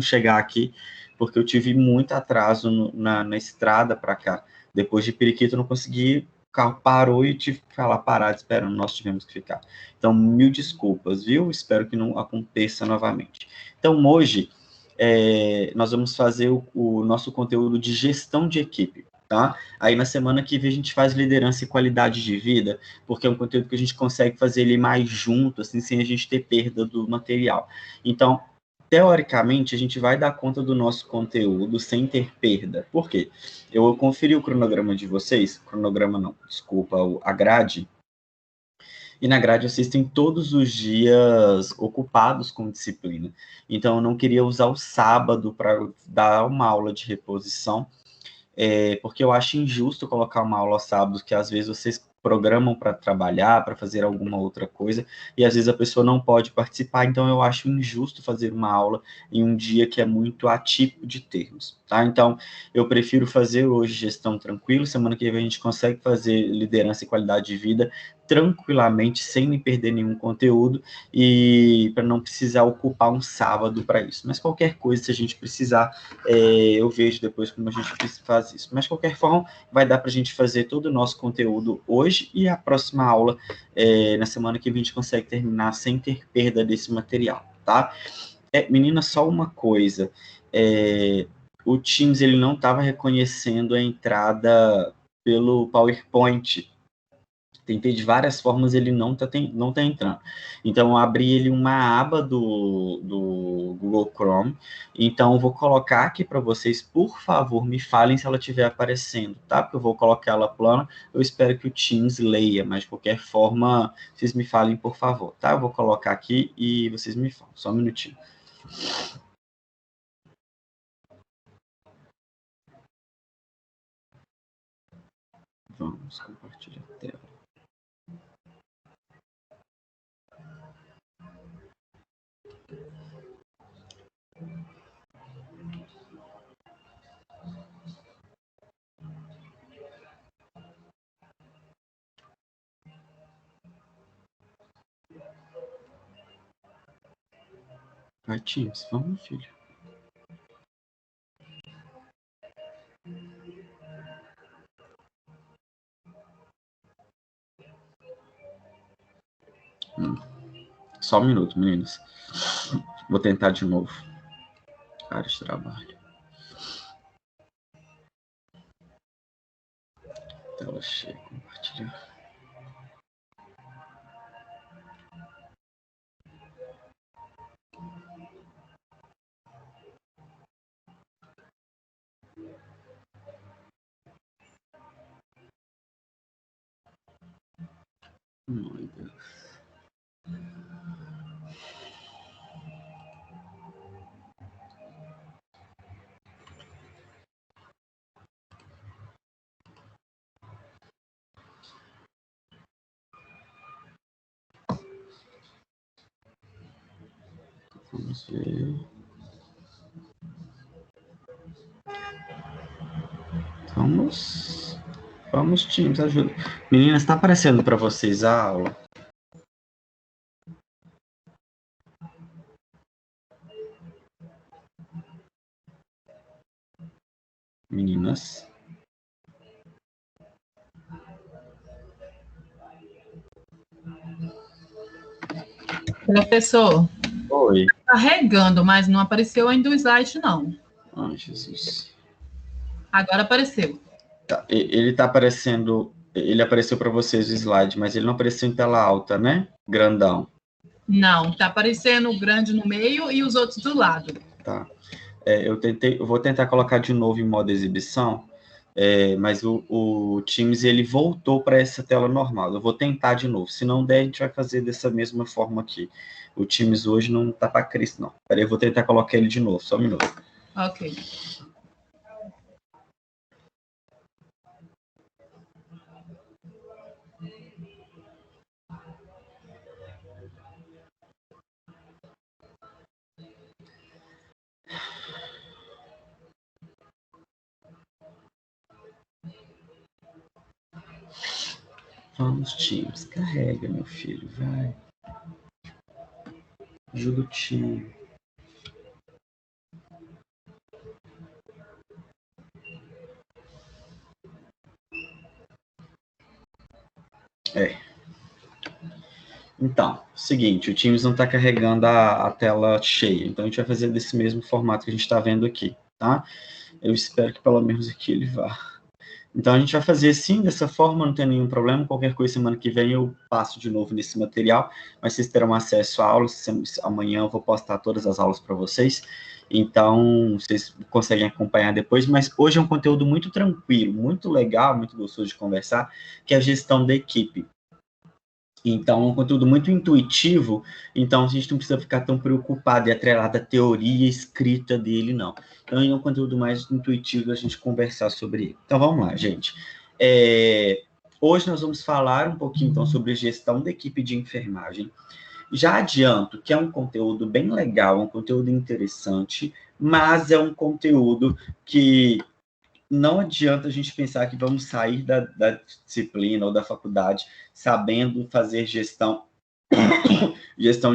chegar aqui, porque eu tive muito atraso na estrada para cá. Depois de Periquito, eu não consegui, o carro parou e tive que ficar lá parado esperando, nós tivemos que ficar. Então, mil desculpas, viu? Espero que não aconteça novamente. Então, hoje, nós vamos fazer o nosso conteúdo de gestão de equipe, tá? Aí, na semana que vem, a gente faz liderança e qualidade de vida, porque é um conteúdo que a gente consegue fazer ele mais junto, assim, sem a gente ter perda do material. Então, teoricamente, a gente vai dar conta do nosso conteúdo sem ter perda. Por quê? Eu conferi o cronograma de vocês, cronograma não, desculpa, a grade, e na grade vocês têm todos os dias ocupados com disciplina. Então, eu não queria usar o sábado para dar uma aula de reposição, porque eu acho injusto colocar uma aula aos sábados, que às vezes vocês programam para trabalhar, para fazer alguma outra coisa, e às vezes a pessoa não pode participar, então eu acho injusto fazer uma aula em um dia que é muito atípico de termos, tá? Então, eu prefiro fazer hoje gestão tranquilo, semana que vem a gente consegue fazer liderança e qualidade de vida tranquilamente, sem me perder nenhum conteúdo, e para não precisar ocupar um sábado para isso. Mas qualquer coisa, se a gente precisar, eu vejo depois como a gente faz isso. Mas, de qualquer forma, vai dar para a gente fazer todo o nosso conteúdo hoje e a próxima aula, na semana que vem, a gente consegue terminar sem ter perda desse material, tá? Menina, só uma coisa. O Teams, ele não estava reconhecendo a entrada pelo PowerPoint. Tentei de várias formas, ele não tá entrando. Então, eu abri ele uma aba do Google Chrome. Então, eu vou colocar aqui para vocês. Por favor, me falem se ela estiver aparecendo, tá? Porque eu vou colocar ela plana. Eu espero que o Teams leia, mas de qualquer forma, vocês me falem, por favor, tá? Eu vou colocar aqui e vocês me falam. Só um minutinho. Vamos compartilhar a tela. Vai, Teams, vamos, filho. Só um minuto, meninos. Vou tentar de novo. Área de trabalho. Tela cheia, compartilhar. Meu Deus. Vamos ver. Vamos, Teams, ajuda. Meninas, está aparecendo para vocês a aula? Meninas? Professor. Oi. Carregando, mas não apareceu ainda o slide, não. Ai, Jesus. Agora apareceu. Tá, ele tá aparecendo, ele apareceu para vocês o slide, mas ele não apareceu em tela alta, né? Grandão. Não, tá aparecendo o grande no meio e os outros do lado. Tá. Eu vou tentar colocar de novo em modo exibição, mas o Teams, ele voltou para essa tela normal. Eu vou tentar de novo. Se não der, a gente vai fazer dessa mesma forma aqui. O Teams hoje não tá para Cristo, não. Peraí, eu vou tentar colocar ele de novo. Só um minuto. Ok. Vamos, Teams. Carrega, meu filho. Vai. Ajuda o time. Então, seguinte, o Teams não está carregando a tela cheia, então a gente vai fazer desse mesmo formato que a gente está vendo aqui, tá? Eu espero que pelo menos aqui ele vá. Então a gente vai fazer sim, dessa forma, não tem nenhum problema, qualquer coisa semana que vem eu passo de novo nesse material, mas vocês terão acesso a aulas, amanhã eu vou postar todas as aulas para vocês, então vocês conseguem acompanhar depois, mas hoje é um conteúdo muito tranquilo, muito legal, muito gostoso de conversar, que é a gestão da equipe. Então, é um conteúdo muito intuitivo, então a gente não precisa ficar tão preocupado e atrelado à teoria escrita dele, não. Então, é um conteúdo mais intuitivo a gente conversar sobre ele. Então, vamos lá, gente. Hoje nós vamos falar um pouquinho, então, sobre gestão da equipe de enfermagem. Já adianto que é um conteúdo bem legal, um conteúdo interessante, mas é um conteúdo que não adianta a gente pensar que vamos sair da disciplina ou da faculdade sabendo fazer gestão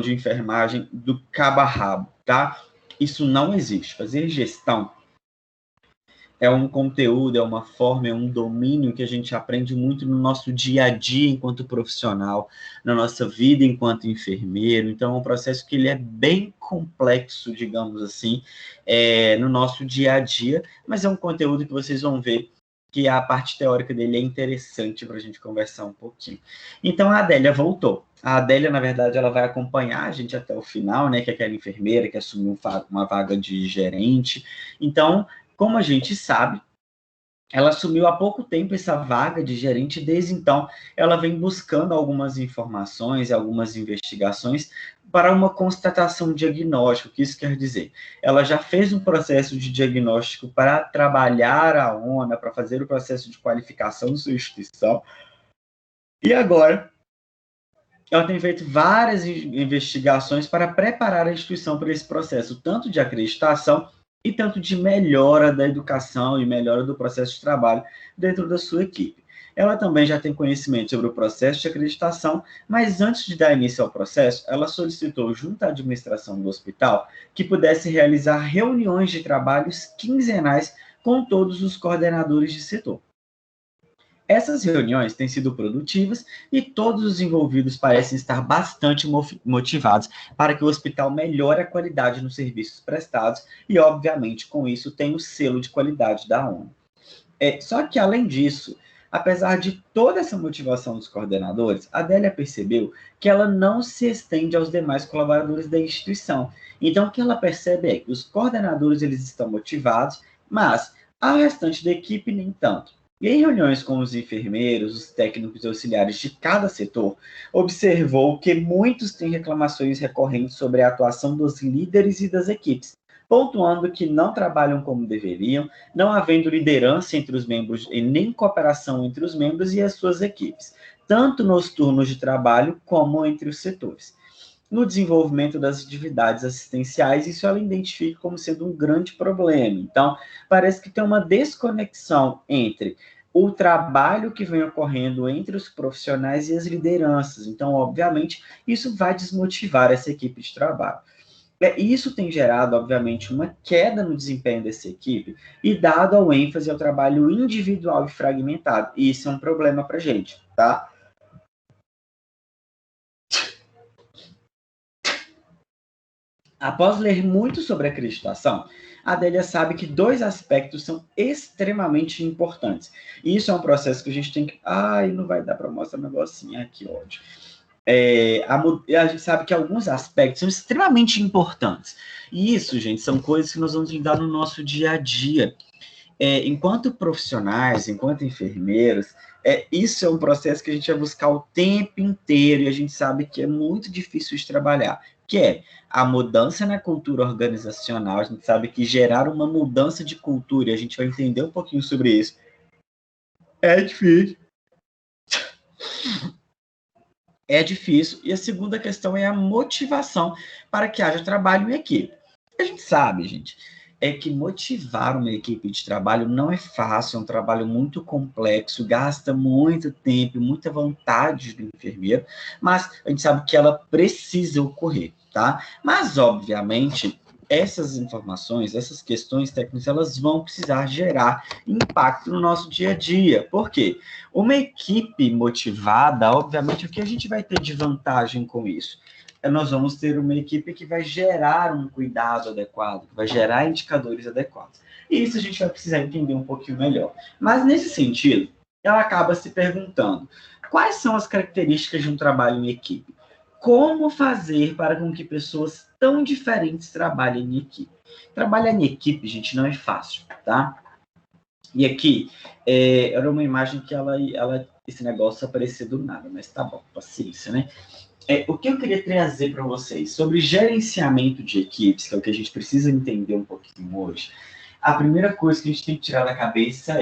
de enfermagem do cabo a rabo, tá? Isso não existe. Fazer gestão é um conteúdo, é uma forma, é um domínio que a gente aprende muito no nosso dia a dia enquanto profissional, na nossa vida enquanto enfermeiro. Então, é um processo que ele é bem complexo, digamos assim, no nosso dia a dia, mas é um conteúdo que vocês vão ver que a parte teórica dele é interessante para a gente conversar um pouquinho. Então, a Adélia voltou. A Adélia, na verdade, ela vai acompanhar a gente até o final, né, que é aquela enfermeira que assumiu uma vaga de gerente. Então, como a gente sabe, ela assumiu há pouco tempo essa vaga de gerente, desde então ela vem buscando algumas informações e algumas investigações para uma constatação diagnóstica. O que isso quer dizer? Ela já fez um processo de diagnóstico para trabalhar a ONA, para fazer o processo de qualificação de sua instituição, e agora ela tem feito várias investigações para preparar a instituição para esse processo, tanto de acreditação e tanto de melhora da educação e melhora do processo de trabalho dentro da sua equipe. Ela também já tem conhecimento sobre o processo de acreditação, mas antes de dar início ao processo, ela solicitou junto à administração do hospital que pudesse realizar reuniões de trabalhos quinzenais com todos os coordenadores de setor. Essas reuniões têm sido produtivas e todos os envolvidos parecem estar bastante motivados para que o hospital melhore a qualidade nos serviços prestados e, obviamente, com isso, tem o selo de qualidade da ONU. Só que, além disso, apesar de toda essa motivação dos coordenadores, a Adélia percebeu que ela não se estende aos demais colaboradores da instituição. Então, o que ela percebe é que os coordenadores eles estão motivados, mas a restante da equipe nem tanto. E em reuniões com os enfermeiros, os técnicos e auxiliares de cada setor, observou que muitos têm reclamações recorrentes sobre a atuação dos líderes e das equipes, pontuando que não trabalham como deveriam, não havendo liderança entre os membros e nem cooperação entre os membros e as suas equipes, tanto nos turnos de trabalho como entre os setores. No desenvolvimento das atividades assistenciais, isso ela identifica como sendo um grande problema. Então, parece que tem uma desconexão entre o trabalho que vem ocorrendo entre os profissionais e as lideranças. Então, obviamente, isso vai desmotivar essa equipe de trabalho. Isso tem gerado, obviamente, uma queda no desempenho dessa equipe e dado ao ênfase ao trabalho individual e fragmentado. E isso é um problema para a gente, tá? Após ler muito sobre acreditação, a Adélia sabe que dois aspectos são extremamente importantes. E isso é um processo que a gente tem que... Ai, não vai dar para mostrar um negocinho aqui, ódio. A gente sabe que alguns aspectos são extremamente importantes. E isso, gente, são coisas que nós vamos lidar no nosso dia a dia. Enquanto profissionais, enquanto enfermeiros, isso é um processo que a gente vai buscar o tempo inteiro e a gente sabe que é muito difícil de trabalhar, que é a mudança na cultura organizacional. A gente sabe que gerar uma mudança de cultura, e a gente vai entender um pouquinho sobre isso, é difícil. É difícil. E a segunda questão é a motivação para que haja trabalho em equipe. A gente sabe, gente, que motivar uma equipe de trabalho não é fácil, é um trabalho muito complexo, gasta muito tempo, muita vontade do enfermeiro, mas a gente sabe que ela precisa ocorrer, tá? Mas, obviamente, essas informações, essas questões técnicas, elas vão precisar gerar impacto no nosso dia a dia. Por quê? Uma equipe motivada, obviamente, o que a gente vai ter de vantagem com isso? Nós vamos ter uma equipe que vai gerar um cuidado adequado, que vai gerar indicadores adequados. E isso a gente vai precisar entender um pouquinho melhor. Mas, nesse sentido, ela acaba se perguntando, quais são as características de um trabalho em equipe? Como fazer para com que pessoas tão diferentes trabalhem em equipe? Trabalhar em equipe, gente, não é fácil, tá? E aqui, era uma imagem que esse negócio apareceu do nada, mas tá bom, paciência, né? O que eu queria trazer para vocês sobre gerenciamento de equipes, que é o que a gente precisa entender um pouquinho hoje. A primeira coisa que a gente tem que tirar da cabeça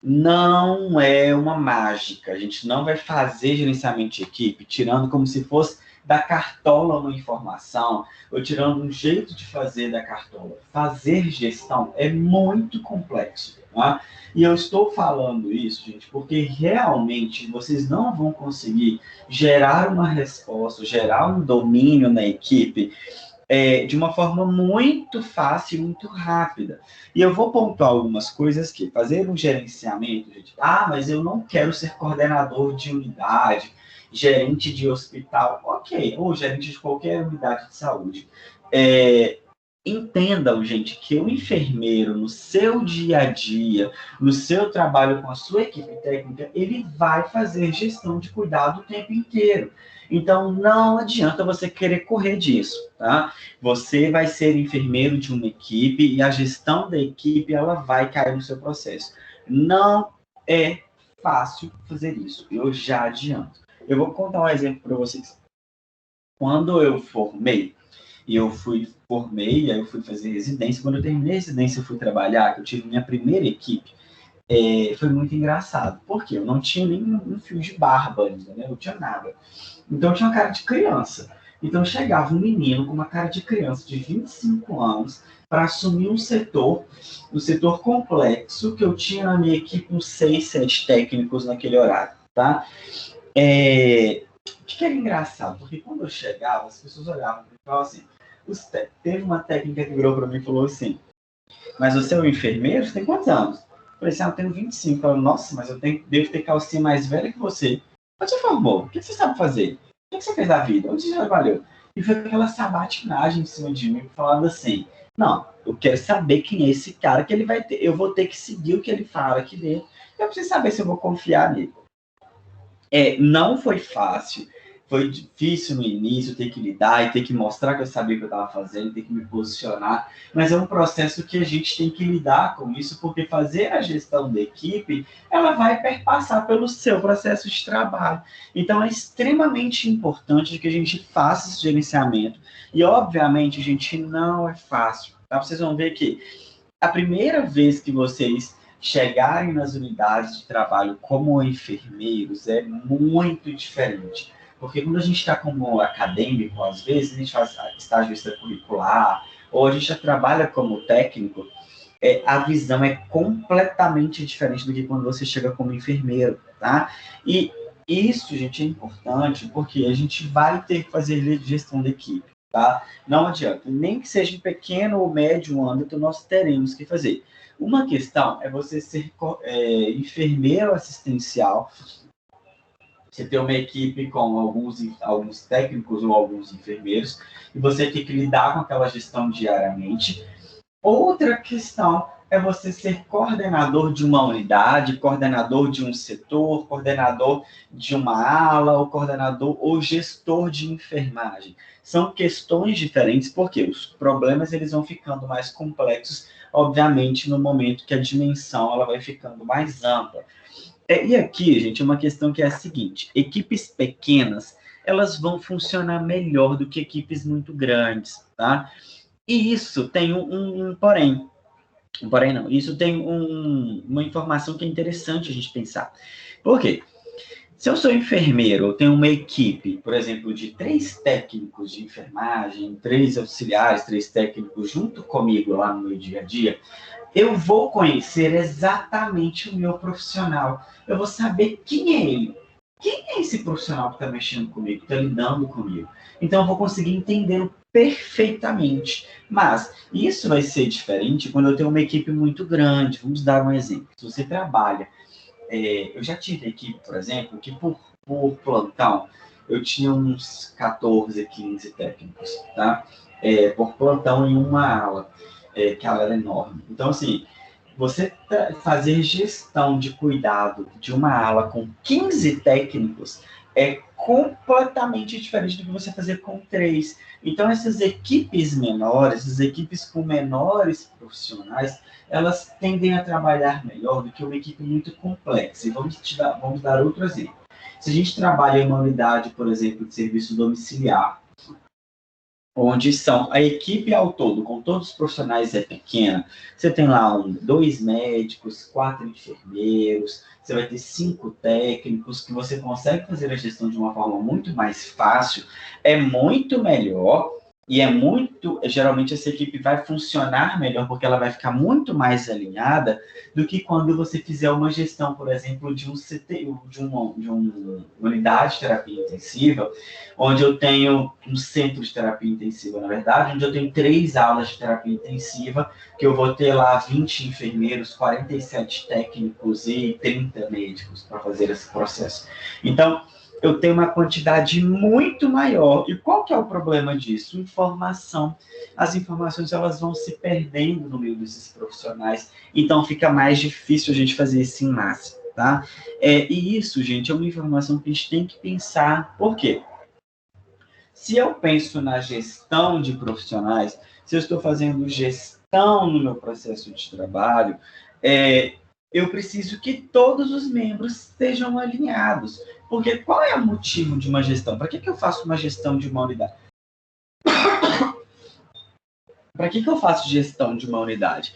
não é uma mágica. A gente não vai fazer gerenciamento de equipe tirando como se fosse da cartola uma informação, ou tirando um jeito de fazer da cartola. Fazer gestão é muito complexo, tá? E eu estou falando isso, gente, porque realmente vocês não vão conseguir gerar uma resposta, gerar um domínio na equipe de uma forma muito fácil e muito rápida. E eu vou pontuar algumas coisas que fazer um gerenciamento, gente. Mas eu não quero ser coordenador de unidade, gerente de hospital, ok, ou gerente de qualquer unidade de saúde. Entendam, gente, que o enfermeiro, no seu dia a dia, no seu trabalho com a sua equipe técnica, ele vai fazer gestão de cuidado o tempo inteiro. Então, não adianta você querer correr disso, tá? Você vai ser enfermeiro de uma equipe e a gestão da equipe, ela vai cair no seu processo. Não é fácil fazer isso, eu já adianto. Eu vou contar um exemplo para vocês. Quando eu formei, aí eu fui fazer residência. Quando eu terminei a residência, eu fui trabalhar, que eu tive minha primeira equipe. Foi muito engraçado, porque eu não tinha nem um fio de barba ainda, né? Eu não tinha nada. Então eu tinha uma cara de criança. Então chegava um menino com uma cara de criança de 25 anos para assumir um setor complexo, que eu tinha na minha equipe uns 6, 7 técnicos naquele horário, tá? O que era engraçado, porque quando eu chegava, as pessoas olhavam para mim e falavam assim, teve uma técnica que virou para mim e falou assim, mas você é um enfermeiro? Você tem quantos anos? Eu falei assim, eu tenho 25. Ela, nossa, mas devo ter calcinha mais velha que você. Onde você formou? O que você sabe fazer? O que você fez da vida? Onde você já trabalhou? E foi aquela sabatinagem em cima de mim, falando assim, não, eu quero saber quem é esse cara que ele vai ter, eu vou ter que seguir o que ele fala aqui dentro. Eu preciso saber se eu vou confiar nele. Não foi fácil, foi difícil no início ter que lidar e ter que mostrar que eu sabia o que eu estava fazendo, ter que me posicionar, mas é um processo que a gente tem que lidar com isso, porque fazer a gestão da equipe, ela vai perpassar pelo seu processo de trabalho. Então é extremamente importante que a gente faça esse gerenciamento, e obviamente, gente, não é fácil, tá? Vocês vão ver que a primeira vez que vocês chegarem nas unidades de trabalho como enfermeiros é muito diferente. Porque quando a gente está como acadêmico, às vezes, a gente faz estágio extracurricular, ou a gente já trabalha como técnico, a visão é completamente diferente do que quando você chega como enfermeiro, tá? E isso, gente, é importante, porque a gente vai ter que fazer gestão da equipe, tá? Não adianta. Nem que seja em pequeno ou médio âmbito, nós teremos que fazer. Uma questão é você ser enfermeiro assistencial, você ter uma equipe com alguns técnicos ou alguns enfermeiros, e você ter que lidar com aquela gestão diariamente. Outra questão é você ser coordenador de uma unidade, coordenador de um setor, coordenador de uma ala, ou coordenador ou gestor de enfermagem. São questões diferentes, porque os problemas eles vão ficando mais complexos, obviamente, no momento que a dimensão ela vai ficando mais ampla. E aqui, gente, uma questão que é a seguinte, equipes pequenas, elas vão funcionar melhor do que equipes muito grandes, tá? E isso tem um porém. Um porém não. Isso tem uma informação que é interessante a gente pensar. Por quê? Se eu sou enfermeiro, eu tenho uma equipe, por exemplo, de 3 técnicos de enfermagem, 3 auxiliares, 3 técnicos junto comigo lá no meu dia a dia, eu vou conhecer exatamente o meu profissional. Eu vou saber quem é ele. Quem é esse profissional que está mexendo comigo, que está lidando comigo? Então, eu vou conseguir entender o perfeitamente. Mas isso vai ser diferente quando eu tenho uma equipe muito grande. Vamos dar um exemplo. Se você trabalha... eu já tive equipe, por exemplo, que por plantão, eu tinha uns 14, 15 técnicos, tá? Por plantão em uma ala, que ela era enorme. Então, assim, você fazer gestão de cuidado de uma ala com 15 técnicos é completamente diferente do que você fazer com 3. Então, essas equipes menores, essas equipes com menores profissionais, elas tendem a trabalhar melhor do que uma equipe muito complexa. E vamos dar outro exemplo. Se a gente trabalha em uma unidade, por exemplo, de serviço domiciliar, onde são a equipe ao todo, com todos os profissionais é pequena, você tem lá 2 médicos, 4 enfermeiros, você vai ter 5 técnicos, que você consegue fazer a gestão de uma forma muito mais fácil, é muito melhor, e geralmente essa equipe vai funcionar melhor, porque ela vai ficar muito mais alinhada do que quando você fizer uma gestão, por exemplo, de uma unidade de terapia intensiva, onde eu tenho um centro de terapia intensiva, na verdade, onde eu tenho 3 aulas de terapia intensiva, que eu vou ter lá 20 enfermeiros, 47 técnicos e 30 médicos para fazer esse processo. Então, eu tenho uma quantidade muito maior. E qual que é o problema disso? Informação. As informações, elas vão se perdendo no meio desses profissionais, então fica mais difícil a gente fazer isso em massa, tá? E isso, gente, é uma informação que a gente tem que pensar. Por quê? Se eu penso na gestão de profissionais, se eu estou fazendo gestão no meu processo de trabalho, eu preciso que todos os membros estejam alinhados. Porque qual é o motivo de uma gestão? Para que eu faço uma gestão de uma unidade? Para que eu faço gestão de uma unidade?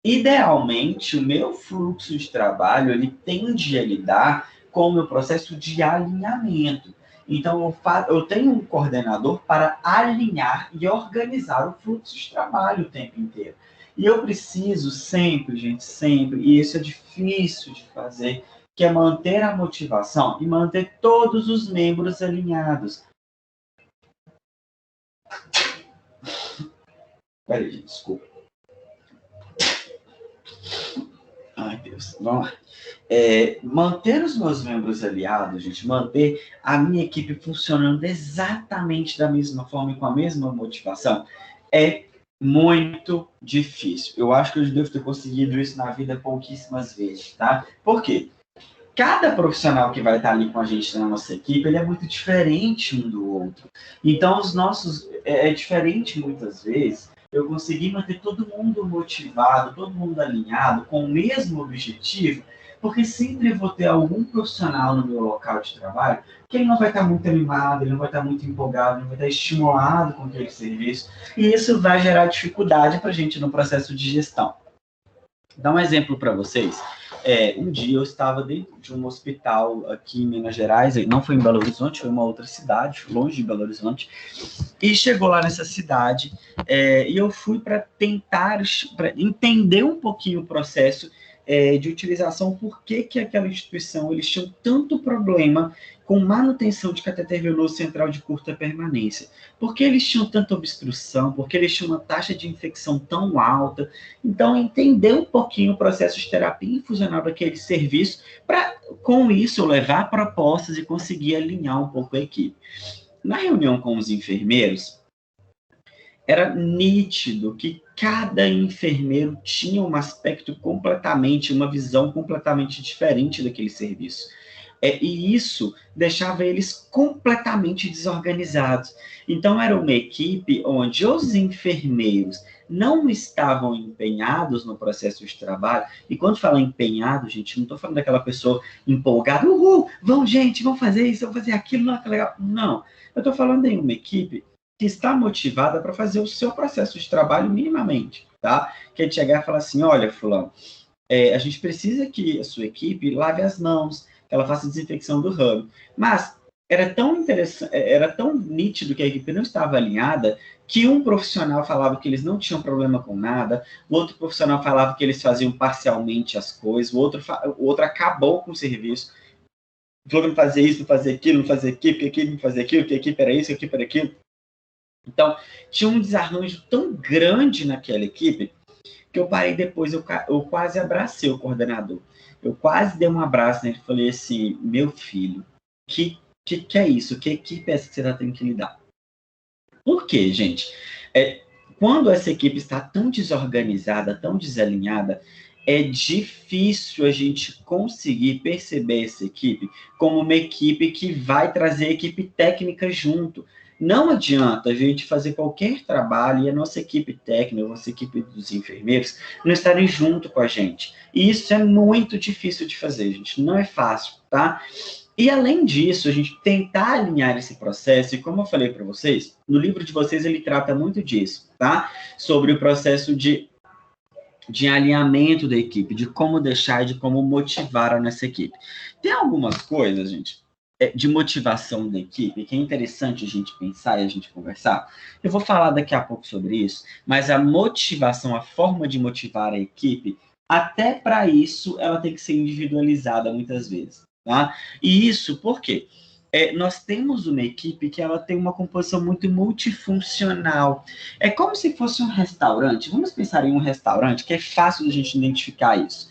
Idealmente, o meu fluxo de trabalho, ele tende a lidar com o meu processo de alinhamento. Então, eu tenho um coordenador para alinhar e organizar o fluxo de trabalho o tempo inteiro. E eu preciso sempre, gente, sempre, e isso é difícil de fazer, que é manter a motivação e manter todos os membros alinhados. Peraí, gente, desculpa. Ai, Deus, vamos lá. Manter os meus membros aliados, gente, manter a minha equipe funcionando exatamente da mesma forma e com a mesma motivação, é muito difícil. Eu acho que eu devo ter conseguido isso na vida pouquíssimas vezes, tá? Por quê? Cada profissional que vai estar ali com a gente na nossa equipe, ele é muito diferente um do outro. Então, é diferente muitas vezes eu conseguir manter todo mundo motivado, todo mundo alinhado, com o mesmo objetivo, porque sempre vou ter algum profissional no meu local de trabalho que ele não vai estar muito animado, ele não vai estar muito empolgado, ele não vai estar estimulado com aquele serviço, e isso vai gerar dificuldade para a gente no processo de gestão. Vou dar um exemplo para vocês. Um dia eu estava dentro de um hospital aqui em Minas Gerais, não foi em Belo Horizonte, foi em uma outra cidade, longe de Belo Horizonte, e chegou lá nessa cidade, e eu fui para tentar entender um pouquinho o processo de utilização, por que aquela instituição, eles tinham tanto problema com manutenção de cateter venoso central de curta permanência. Por que eles tinham tanta obstrução? Por que eles tinham uma taxa de infecção tão alta? Então, entender um pouquinho o processo de terapia infusional daquele serviço, para, com isso, levar propostas e conseguir alinhar um pouco a equipe. Na reunião com os enfermeiros, era nítido que cada enfermeiro tinha um aspecto uma visão completamente diferente daquele serviço. E isso deixava eles completamente desorganizados. Então, era uma equipe onde os enfermeiros não estavam empenhados no processo de trabalho. E quando falo empenhado, gente, não estou falando daquela pessoa empolgada, vamos, gente, vamos fazer isso, vamos fazer aquilo, não, que legal. Não, eu estou falando em uma equipe que está motivada para fazer o seu processo de trabalho minimamente, tá? Que é chegar e falar assim, olha, fulano, a gente precisa que a sua equipe lave as mãos, que ela faça desinfecção do hub. Mas era tão interessante, era tão nítido que a equipe não estava alinhada, que um profissional falava que eles não tinham problema com nada, o outro profissional falava que eles faziam parcialmente as coisas, o outro acabou com o serviço, falou que não fazia isso, não fazia aquilo, não fazia aquilo, que a equipe não fazia aquilo, que a equipe era isso, que a equipe era aquilo. Então, tinha um desarranjo tão grande naquela equipe que eu parei depois, eu quase abracei o coordenador. Eu quase dei um abraço nele e falei assim, meu filho, que é isso? Que equipe é essa que você está tendo que lidar? Por quê, gente? Quando essa equipe está tão desorganizada, tão desalinhada, é difícil a gente conseguir perceber essa equipe como uma equipe que vai trazer a equipe técnica junto. Não adianta a gente fazer qualquer trabalho e a nossa equipe técnica, a nossa equipe dos enfermeiros, não estarem junto com a gente. E isso é muito difícil de fazer, gente. Não é fácil, tá? E além disso, a gente tentar alinhar esse processo, e como eu falei para vocês, no livro de vocês ele trata muito disso, tá? Sobre o processo de alinhamento da equipe, de como deixar, de como motivar a nossa equipe. Tem algumas coisas, gente, de motivação da equipe, que é interessante a gente pensar e a gente conversar. Eu vou falar daqui a pouco sobre isso, mas a motivação, a forma de motivar a equipe, até para isso, ela tem que ser individualizada muitas vezes, tá? E isso por quê? Nós temos uma equipe que ela tem uma composição muito multifuncional. É como se fosse um restaurante. Vamos pensar em um restaurante, que é fácil da gente identificar isso.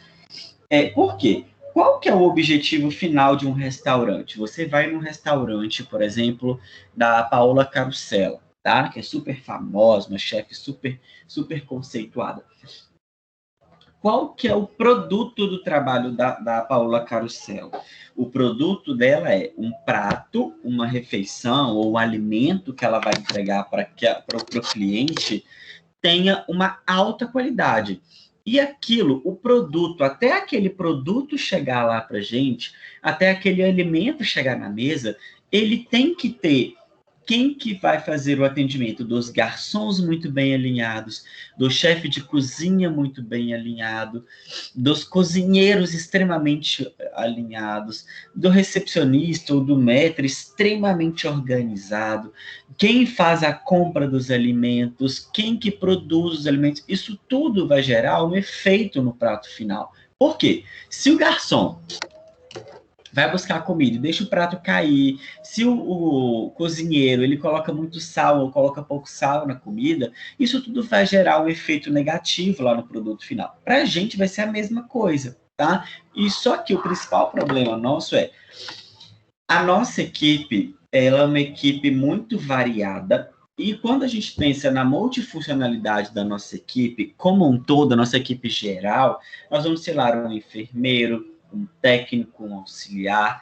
Por quê? Qual que é o objetivo final de um restaurante? Você vai num restaurante, por exemplo, da Paola Carosella, tá? Que é super famosa, uma chefe super, super conceituada. Qual que é o produto do trabalho da Paola Carosella? O produto dela é um prato, uma refeição ou um alimento que ela vai entregar para o cliente tenha uma alta qualidade. E aquilo, o produto, até aquele produto chegar lá para a gente, até aquele alimento chegar na mesa, ele tem que ter quem que vai fazer o atendimento dos garçons muito bem alinhados, do chefe de cozinha muito bem alinhado, dos cozinheiros extremamente alinhados, do recepcionista ou do maître extremamente organizado, quem faz a compra dos alimentos, quem que produz os alimentos, isso tudo vai gerar um efeito no prato final. Por quê? Se o garçom vai buscar a comida e deixa o prato cair, se o cozinheiro ele coloca muito sal ou coloca pouco sal na comida, isso tudo vai gerar um efeito negativo lá no produto final. Para a gente vai ser a mesma coisa, tá? E só que o principal problema nosso é a nossa equipe, ela é uma equipe muito variada, e quando a gente pensa na multifuncionalidade da nossa equipe, como um todo, a nossa equipe geral, nós vamos ter lá um enfermeiro, um técnico, um auxiliar,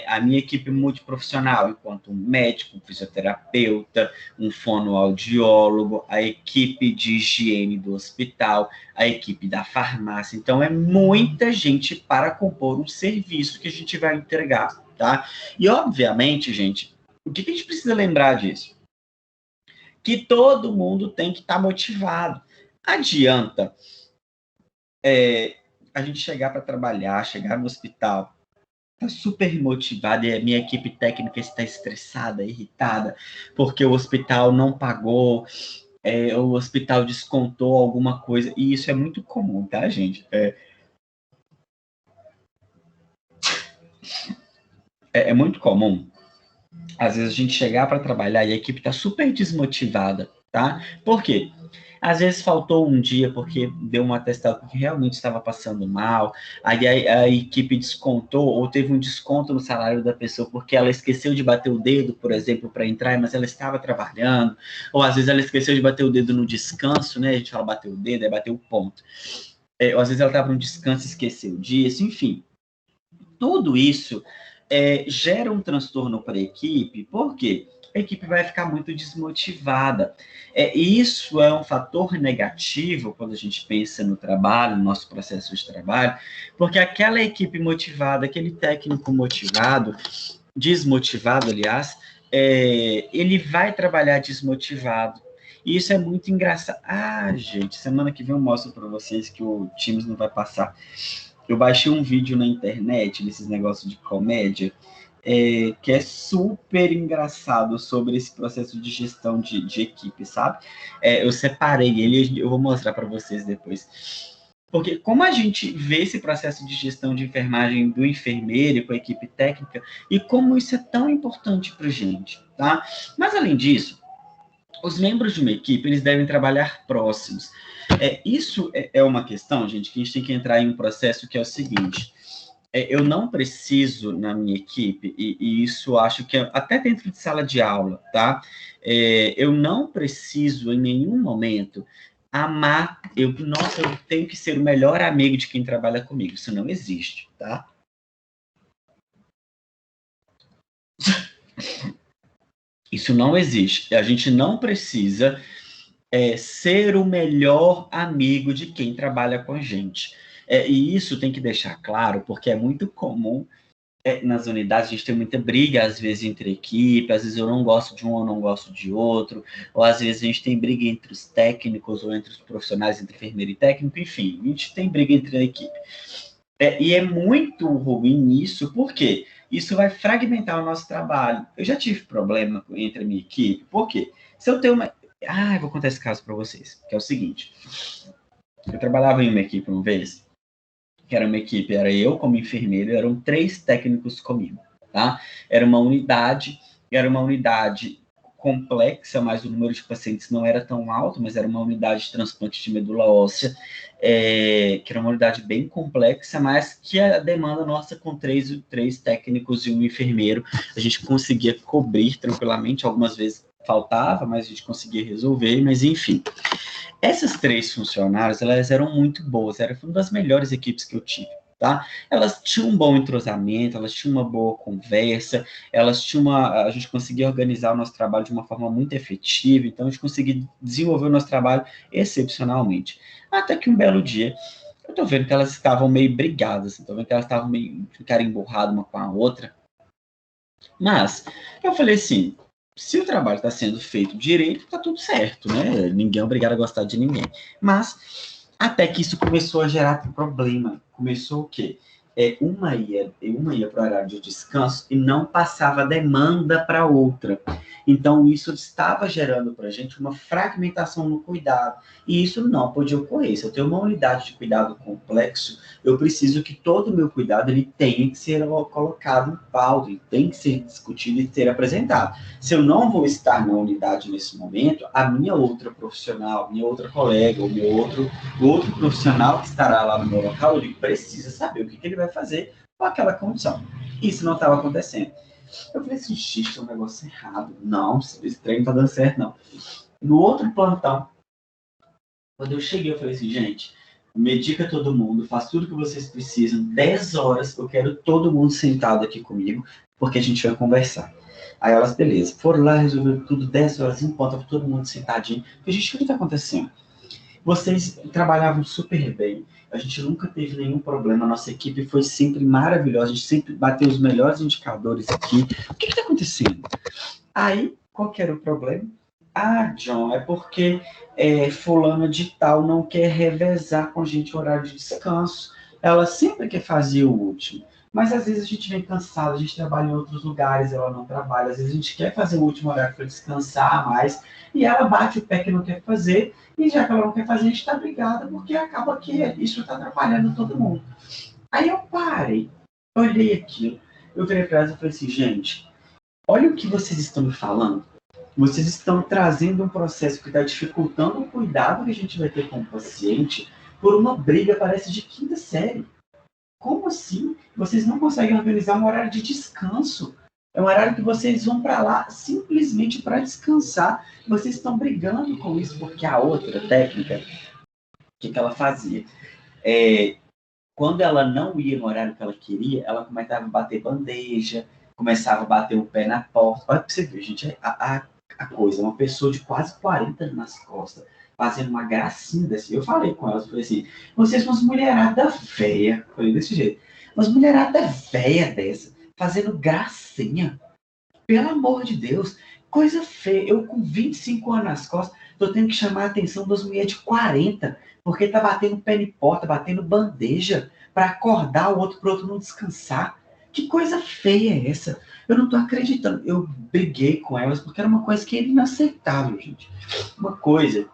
a minha equipe multiprofissional, enquanto um médico, um fisioterapeuta, um fonoaudiólogo, a equipe de higiene do hospital, a equipe da farmácia. Então, é muita gente para compor um serviço que a gente vai entregar, tá? E, obviamente, gente, o que a gente precisa lembrar disso? Que todo mundo tem que estar motivado. Adianta a gente chegar para trabalhar, chegar no hospital, tá super motivado e a minha equipe técnica está estressada, irritada, porque o hospital não pagou, o hospital descontou alguma coisa, e isso é muito comum, tá, gente? É muito comum, às vezes, a gente chegar para trabalhar e a equipe está super desmotivada, tá? Por quê? Às vezes faltou um dia porque deu um atestado porque realmente estava passando mal, aí a equipe descontou ou teve um desconto no salário da pessoa porque ela esqueceu de bater o dedo, por exemplo, para entrar, mas ela estava trabalhando, ou às vezes ela esqueceu de bater o dedo no descanso, né? A gente fala bater o dedo, é bater o ponto. Ou às vezes ela estava no descanso e esqueceu disso, enfim. Tudo isso gera um transtorno para a equipe, porque a equipe vai ficar muito desmotivada. E isso é um fator negativo quando a gente pensa no trabalho, no nosso processo de trabalho, porque aquela equipe motivada, aquele técnico motivado, desmotivado, aliás, ele vai trabalhar desmotivado. E isso é muito engraçado. Ah, gente, semana que vem eu mostro para vocês que o Teams não vai passar. Eu baixei um vídeo na internet, desses negócios de comédia, que é super engraçado sobre esse processo de gestão de equipe, sabe? Eu separei ele, eu vou mostrar para vocês depois. Porque como a gente vê esse processo de gestão de enfermagem do enfermeiro com a equipe técnica, e como isso é tão importante para a gente, tá? Mas além disso, Os membros de uma equipe, eles devem trabalhar próximos. Isso é uma questão, gente, que a gente tem que entrar em um processo que é o seguinte. Eu não preciso, na minha equipe, e isso acho que até dentro de sala de aula, tá? Eu não preciso, em nenhum momento, amar, nossa, eu tenho que ser o melhor amigo de quem trabalha comigo. Isso não existe, tá? Isso não existe. A gente não precisa ser o melhor amigo de quem trabalha com a gente. E isso tem que deixar claro, porque é muito comum nas unidades, a gente tem muita briga, às vezes, entre equipe, às vezes eu não gosto de um, eu não gosto de outro, ou às vezes a gente tem briga entre os técnicos, ou entre os profissionais, entre enfermeiro e técnico, enfim, a gente tem briga entre a equipe. E é muito ruim isso, porque isso vai fragmentar o nosso trabalho. Eu já tive problema entre a minha equipe, por quê? Se eu tenho uma... eu vou contar esse caso para vocês, que é o seguinte. Eu trabalhava em uma equipe uma vez, que era uma equipe, era eu como enfermeiro, eram 3 técnicos comigo, tá? Era uma unidade complexa, mas o número de pacientes não era tão alto, mas era uma unidade de transplante de medula óssea, que era uma unidade bem complexa, mas que a demanda nossa com 3 técnicos e um enfermeiro, a gente conseguia cobrir tranquilamente, algumas vezes faltava, mas a gente conseguia resolver, mas enfim. Essas 3 funcionárias, elas eram muito boas, era uma das melhores equipes que eu tive, tá? Elas tinham um bom entrosamento, elas tinham uma boa conversa, a gente conseguia organizar o nosso trabalho de uma forma muito efetiva, então a gente conseguia desenvolver o nosso trabalho excepcionalmente. Até que um belo dia, eu tô vendo que elas estavam meio brigadas, tô vendo que elas estavam meio ficaram emburradas uma com a outra, mas eu falei assim, se o trabalho está sendo feito direito, está tudo certo, né? Ninguém é obrigado a gostar de ninguém. Mas até que isso começou a gerar problema. Começou o quê? Uma ia para o horário de descanso e não passava demanda para outra. Então, isso estava gerando para a gente uma fragmentação no cuidado. E isso não podia ocorrer. Se eu tenho uma unidade de cuidado complexo, eu preciso que todo o meu cuidado ele tenha que ser colocado em pauta, ele tem que ser discutido e ser apresentado. Se eu não vou estar na unidade nesse momento, a minha outra profissional, minha outra colega, o outro profissional que estará lá no meu local, ele precisa saber o que ele vai fazer com aquela condição. Isso não estava acontecendo. Eu falei assim, xixi, é um negócio errado. Não, esse treino não tá dando certo, não. No outro plantão, quando eu cheguei, eu falei assim, gente, medica todo mundo, faz tudo que vocês precisam, 10 horas, eu quero todo mundo sentado aqui comigo, porque a gente vai conversar. Aí elas, beleza, foram lá, resolveram tudo, 10 horas em ponta, todo mundo sentadinho. Falei, gente, o que está acontecendo? Vocês trabalhavam super bem, a gente nunca teve nenhum problema, a nossa equipe foi sempre maravilhosa, a gente sempre bateu os melhores indicadores aqui. O que está acontecendo? Aí, qual que era o problema? John, é porque fulana de tal não quer revezar com a gente o horário de descanso. Ela sempre quer fazer o último. Mas às vezes a gente vem cansado, a gente trabalha em outros lugares, ela não trabalha. Às vezes a gente quer fazer o último horário para descansar mais. E ela bate o pé que não quer fazer. E já que ela não quer fazer, a gente está brigada, porque acaba que isso está atrapalhando todo mundo. Aí eu parei, olhei aquilo, eu virei para elas e falei assim, gente, olha o que vocês estão me falando. Vocês estão trazendo um processo que está dificultando o cuidado que a gente vai ter com o paciente por uma briga, parece, de 5ª série. Como assim? Vocês não conseguem organizar um horário de descanso. É um horário que vocês vão para lá simplesmente para descansar. Vocês estão brigando com isso, porque a outra técnica, o que ela fazia? Quando ela não ia no horário que ela queria, ela começava a bater bandeja, começava a bater o pé na porta. Olha para você ver, gente, a coisa, uma pessoa de quase 40 anos nas costas, fazendo uma gracinha desse. Eu falei com elas, falei assim, vocês são umas mulherada feia, falei desse jeito, umas mulherada velha dessa, fazendo gracinha, pelo amor de Deus, coisa feia. Eu com 25 anos nas costas, tô tendo que chamar a atenção das mulheres de 40, porque tá batendo pé em porta, batendo bandeja, para acordar o outro pro outro não descansar. Que coisa feia é essa? Eu não tô acreditando. Eu briguei com elas porque era uma coisa que era inaceitável, gente. Uma coisa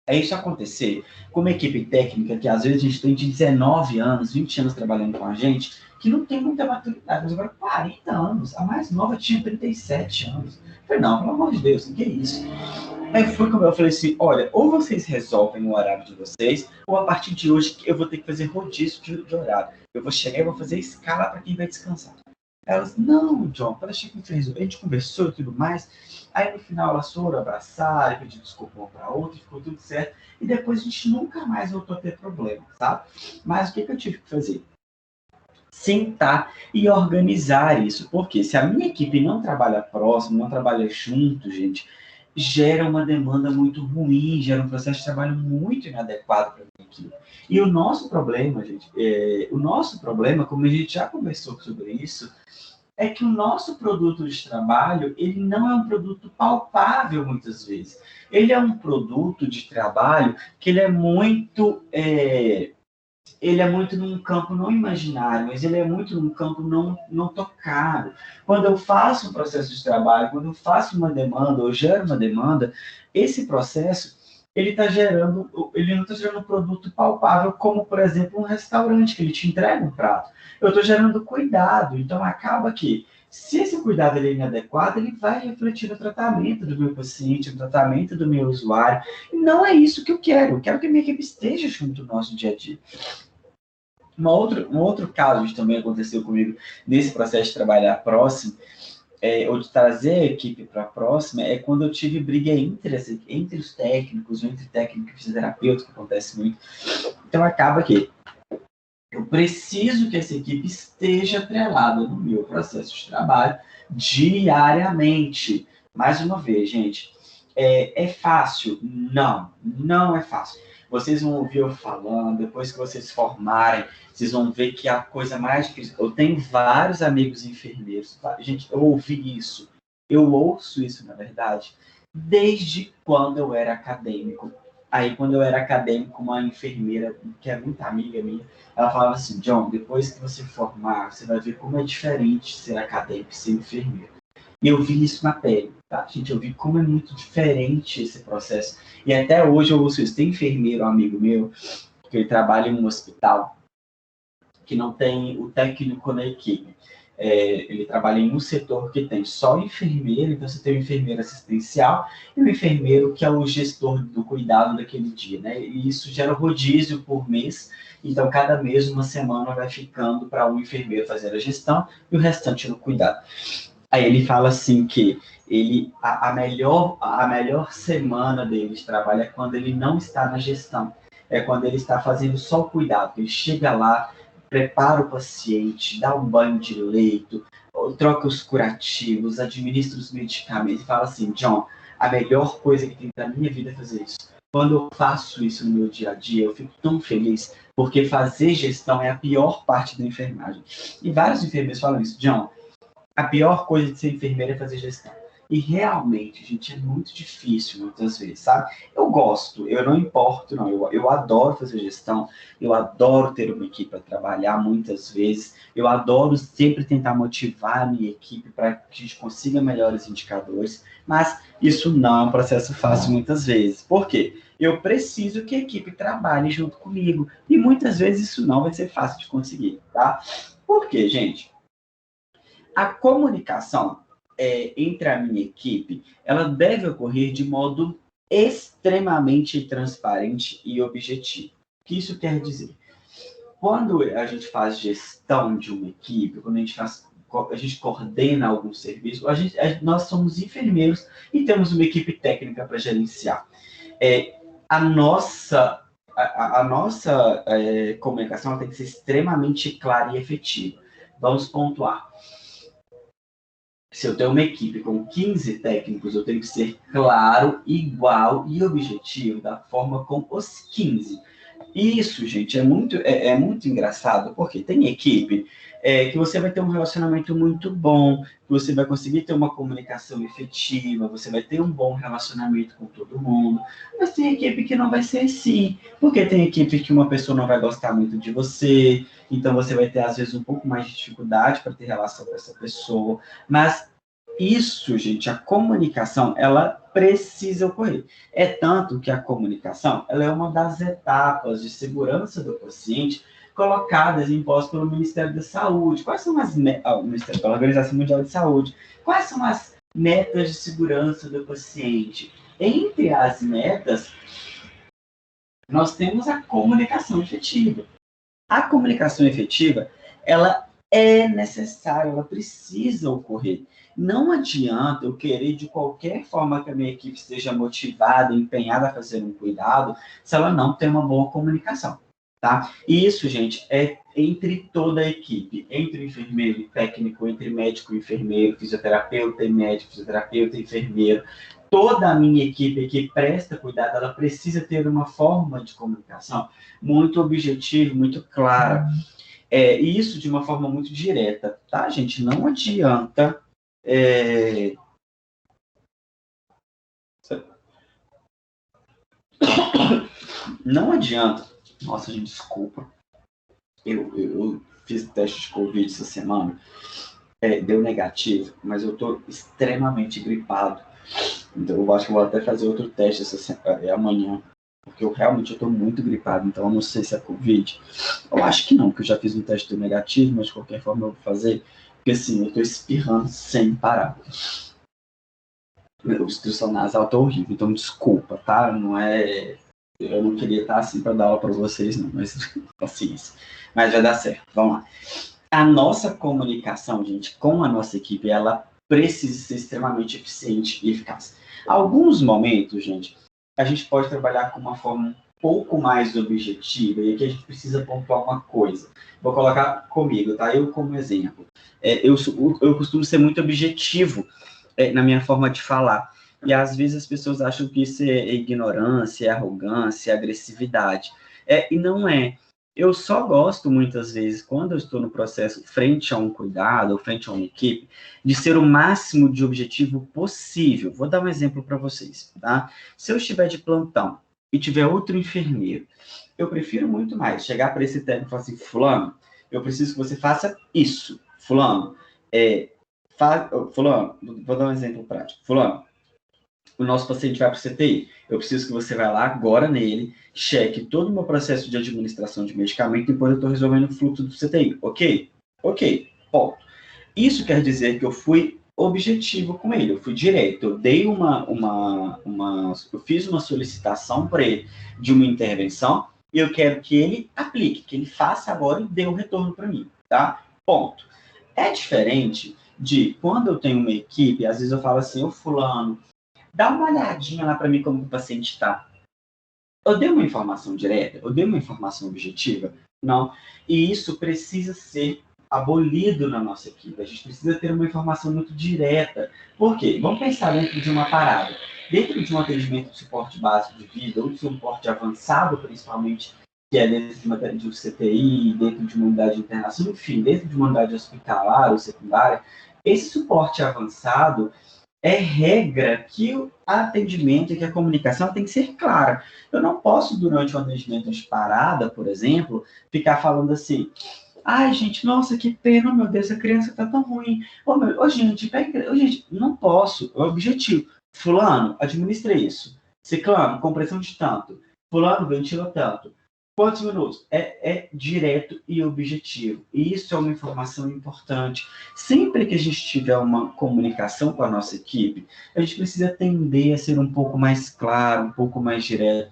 é isso acontecer com uma equipe técnica que às vezes a gente tem de 19 anos, 20 anos trabalhando com a gente, que não tem muita maturidade, mas agora 40 anos, a mais nova tinha 37 anos. Eu falei, não, pelo amor de Deus, o que é isso? Aí eu falei assim, olha, ou vocês resolvem o horário de vocês, ou a partir de hoje eu vou ter que fazer rodízio de horário. Eu vou chegar e vou fazer escala para quem vai descansar. Elas, não, John, para a gente conversou e tudo mais. Aí no final elas foram abraçar, pedir desculpa uma para outra, ficou tudo certo. E depois a gente nunca mais voltou a ter problema, sabe? Mas o que eu tive que fazer? Sentar e organizar isso. Porque se a minha equipe não trabalha próximo, não trabalha junto, gente, gera uma demanda muito ruim, gera um processo de trabalho muito inadequado para a minha equipe. E o nosso problema, gente, como a gente já conversou sobre isso, é que o nosso produto de trabalho, ele não é um produto palpável muitas vezes. Ele é um produto de trabalho que ele é muito num campo não imaginário, mas ele é muito num campo não tocado. Quando eu faço um processo de trabalho, quando eu faço uma demanda, ou gero uma demanda, esse processo, ele não está gerando um produto palpável, como, por exemplo, um restaurante, que ele te entrega um prato. Eu estou gerando cuidado, então acaba que, se esse cuidado ele é inadequado, ele vai refletir no tratamento do meu paciente, no tratamento do meu usuário. E não é isso que eu quero que a minha equipe esteja junto do nosso dia a dia. Um outro caso que também aconteceu comigo nesse processo de trabalhar próximo, ou de trazer a equipe para próxima, é quando eu tive briga entre os técnicos, ou entre técnico e fisioterapeuta, que acontece muito. Então acaba que eu preciso que essa equipe esteja atrelada no meu processo de trabalho diariamente. Mais uma vez, gente, é fácil? Não é fácil. Vocês vão ouvir eu falando, depois que vocês formarem, vocês vão ver que a coisa mais difícil... Eu tenho vários amigos enfermeiros. Gente, eu ouvi isso. Eu ouço isso, na verdade, desde quando eu era acadêmico. Aí, quando eu era acadêmico, uma enfermeira, que é muito amiga minha, ela falava assim, John, depois que você formar, você vai ver como é diferente ser acadêmico e ser enfermeiro. E eu vi isso na pele, tá? Gente, eu vi como é muito diferente esse processo. E até hoje eu ouço isso. Tem enfermeiro, um amigo meu, que ele trabalha em um hospital, que não tem o técnico na equipe. Ele trabalha em um setor que tem só enfermeiro, então você tem o enfermeiro assistencial e o enfermeiro que é o gestor do cuidado daquele dia, né? E isso gera um rodízio por mês, então cada mês, uma semana, vai ficando para um enfermeiro fazer a gestão e o restante no cuidado. Aí ele fala assim que a melhor semana dele de trabalho é quando ele não está na gestão, é quando ele está fazendo só o cuidado, ele chega lá, prepara o paciente, dá um banho de leito, troca os curativos, administra os medicamentos e fala assim, John, a melhor coisa que tem na minha vida é fazer isso. Quando eu faço isso no meu dia a dia, eu fico tão feliz, porque fazer gestão é a pior parte da enfermagem. E vários enfermeiros falam isso, John, a pior coisa de ser enfermeira é fazer gestão. E realmente, gente, é muito difícil muitas vezes, sabe? Eu gosto, eu não importo, não. Eu adoro fazer gestão, eu adoro ter uma equipe para trabalhar muitas vezes, eu adoro sempre tentar motivar a minha equipe para que a gente consiga melhores indicadores, mas isso não é um processo fácil muitas vezes. Por quê? Eu preciso que a equipe trabalhe junto comigo, e muitas vezes isso não vai ser fácil de conseguir, tá? Por quê, gente? A comunicação entre a minha equipe, ela deve ocorrer de modo extremamente transparente e objetivo. O que isso quer dizer? Quando a gente faz gestão de uma equipe, quando a gente coordena algum serviço, nós somos enfermeiros e temos uma equipe técnica para gerenciar. A nossa comunicação tem que ser extremamente clara e efetiva. Vamos pontuar. Se eu tenho uma equipe com 15 técnicos, eu tenho que ser claro, igual e objetivo da forma com os 15. Isso, gente, é muito engraçado, porque tem equipe que você vai ter um relacionamento muito bom, que você vai conseguir ter uma comunicação efetiva, você vai ter um bom relacionamento com todo mundo, mas tem equipe que não vai ser assim, porque tem equipe que uma pessoa não vai gostar muito de você, então você vai ter, às vezes, um pouco mais de dificuldade para ter relação com essa pessoa, mas isso, gente, a comunicação, ela precisa ocorrer. É tanto que a comunicação, ela é uma das etapas de segurança do paciente colocadas e impostas pelo Ministério da Saúde. Quais são as metas, pela Organização Mundial de Saúde? Quais são as metas de segurança do paciente? Entre as metas, nós temos a comunicação efetiva. A comunicação efetiva, ela é necessária, ela precisa ocorrer. Não adianta eu querer, de qualquer forma, que a minha equipe esteja motivada, empenhada a fazer um cuidado, se ela não tem uma boa comunicação, tá? E isso, gente, é entre toda a equipe, entre o enfermeiro e técnico, entre médico e enfermeiro, fisioterapeuta e médico, fisioterapeuta e enfermeiro. Toda a minha equipe que presta cuidado, ela precisa ter uma forma de comunicação muito objetiva, muito clara. E isso de uma forma muito direta, tá, gente? Não adianta... Não adianta... Nossa, gente, desculpa. Eu fiz teste de Covid essa semana. Deu negativo, mas eu tô extremamente gripado. Então eu acho que vou até fazer outro teste amanhã. Porque eu realmente estou muito gripado, então eu não sei se é Covid. Eu acho que não, porque eu já fiz um teste do negativo, mas de qualquer forma eu vou fazer. Porque assim, eu estou espirrando sem parar. Meu obstrução nasal tá horrível, então desculpa, tá? Não é... Eu não queria estar assim para dar aula para vocês, não, mas paciência. Mas vai dar certo, vamos lá. A nossa comunicação, gente, com a nossa equipe, ela precisa ser extremamente eficiente e eficaz. Alguns momentos, gente, a gente pode trabalhar com uma forma um pouco mais objetiva, e aqui a gente precisa pontuar uma coisa. Vou colocar comigo, tá? Eu como exemplo. Eu costumo ser muito objetivo na minha forma de falar. E às vezes as pessoas acham que isso é ignorância, é arrogância, é agressividade. E não é. Eu só gosto, muitas vezes, quando eu estou no processo frente a um cuidado, ou frente a uma equipe, de ser o máximo de objetivo possível. Vou dar um exemplo para vocês, tá? Se eu estiver de plantão e tiver outro enfermeiro, eu prefiro muito mais chegar para esse técnico e falar assim, fulano, eu preciso que você faça isso. Fulano, fulano, vou dar um exemplo prático. Fulano, o nosso paciente vai para o CTI. Eu preciso que você vá lá agora nele, cheque todo o meu processo de administração de medicamento e depois eu estou resolvendo o fluxo do CTI. Ok? Ok. Ponto. Isso quer dizer que eu fui objetivo com ele, eu fui direto, eu dei eu fiz uma solicitação para ele de uma intervenção e eu quero que ele aplique, que ele faça agora e dê o retorno para mim, tá? Ponto. É diferente de quando eu tenho uma equipe, às vezes eu falo assim, ô fulano, dá uma olhadinha lá para mim como o paciente está. Eu dei uma informação direta? Eu dei uma informação objetiva? Não. E isso precisa ser abolido na nossa equipe. A gente precisa ter uma informação muito direta. Por quê? Vamos pensar dentro de uma parada. Dentro de um atendimento de suporte básico de vida, ou de suporte avançado, principalmente, que é dentro de um CTI, dentro de uma unidade de internação, enfim, dentro de uma unidade hospitalar ou secundária, esse suporte avançado é regra que o atendimento e que a comunicação tem que ser clara. Eu não posso, durante um atendimento de parada, por exemplo, ficar falando assim, ai, gente, nossa, que pena, meu Deus, a criança está tão ruim. Gente, não posso, é o objetivo. Fulano, administra isso. Ciclano, compressão de tanto. Fulano, ventila tanto. Quantos minutos? É direto e objetivo. E isso é uma informação importante. Sempre que a gente tiver uma comunicação com a nossa equipe, a gente precisa tender a ser um pouco mais claro, um pouco mais direto.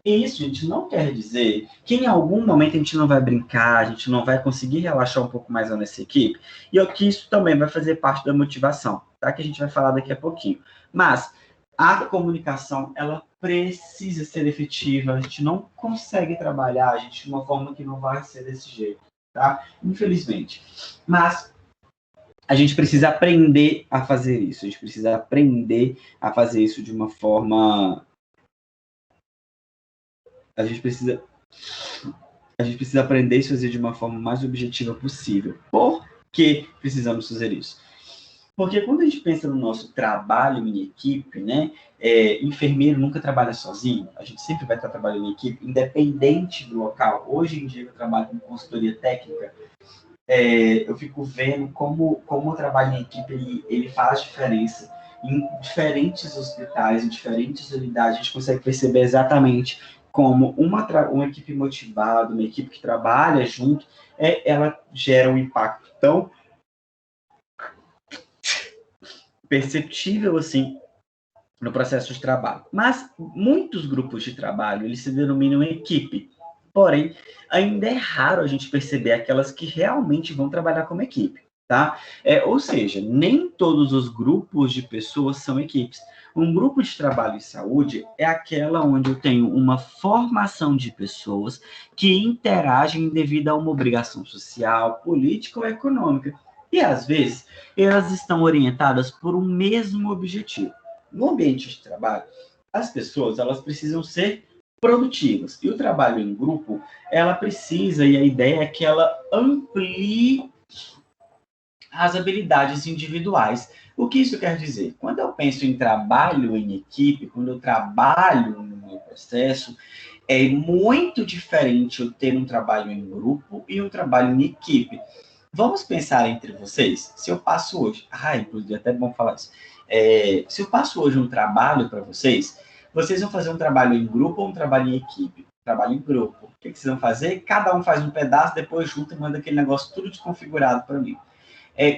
E isso, gente, não quer dizer que em algum momento a gente não vai brincar, a gente não vai conseguir relaxar um pouco mais a nossa equipe, e que isso também vai fazer parte da motivação, tá? Que a gente vai falar daqui a pouquinho. Mas a comunicação, ela precisa ser efetiva, a gente não consegue trabalhar, a gente, de uma forma que não vai ser desse jeito, tá? Infelizmente. Mas a gente precisa aprender a fazer isso, a gente precisa aprender a fazer isso de uma forma... A gente precisa aprender a fazer de uma forma mais objetiva possível. Por que precisamos fazer isso? Porque quando a gente pensa no nosso trabalho em equipe, né, enfermeiro nunca trabalha sozinho, a gente sempre vai estar trabalhando em equipe, independente do local. Hoje em dia eu trabalho com consultoria técnica, eu fico vendo como o trabalho em equipe ele faz diferença. Em diferentes hospitais, em diferentes unidades, a gente consegue perceber exatamente como uma equipe motivada, uma equipe que trabalha junto, ela gera um impacto tão perceptível assim no processo de trabalho. Mas muitos grupos de trabalho, eles se denominam equipe. Porém, ainda é raro a gente perceber aquelas que realmente vão trabalhar como equipe, tá? Ou seja, nem todos os grupos de pessoas são equipes. Um grupo de trabalho em saúde é aquela onde eu tenho uma formação de pessoas que interagem devido a uma obrigação social, política ou econômica. E, às vezes, elas estão orientadas por um mesmo objetivo. No ambiente de trabalho, as pessoas elas precisam ser produtivas. E o trabalho em grupo, ela precisa, e a ideia é que ela amplie as habilidades individuais. O que isso quer dizer? Quando eu penso em trabalho em equipe, quando eu trabalho no meu processo, é muito diferente eu ter um trabalho em grupo e um trabalho em equipe. Vamos pensar entre vocês, se eu passo hoje, inclusive é até bom falar isso, se eu passo hoje um trabalho para vocês, vocês vão fazer um trabalho em grupo ou um trabalho em equipe? Trabalho em grupo. O que vocês vão fazer? Cada um faz um pedaço, depois junta e manda aquele negócio tudo desconfigurado para mim.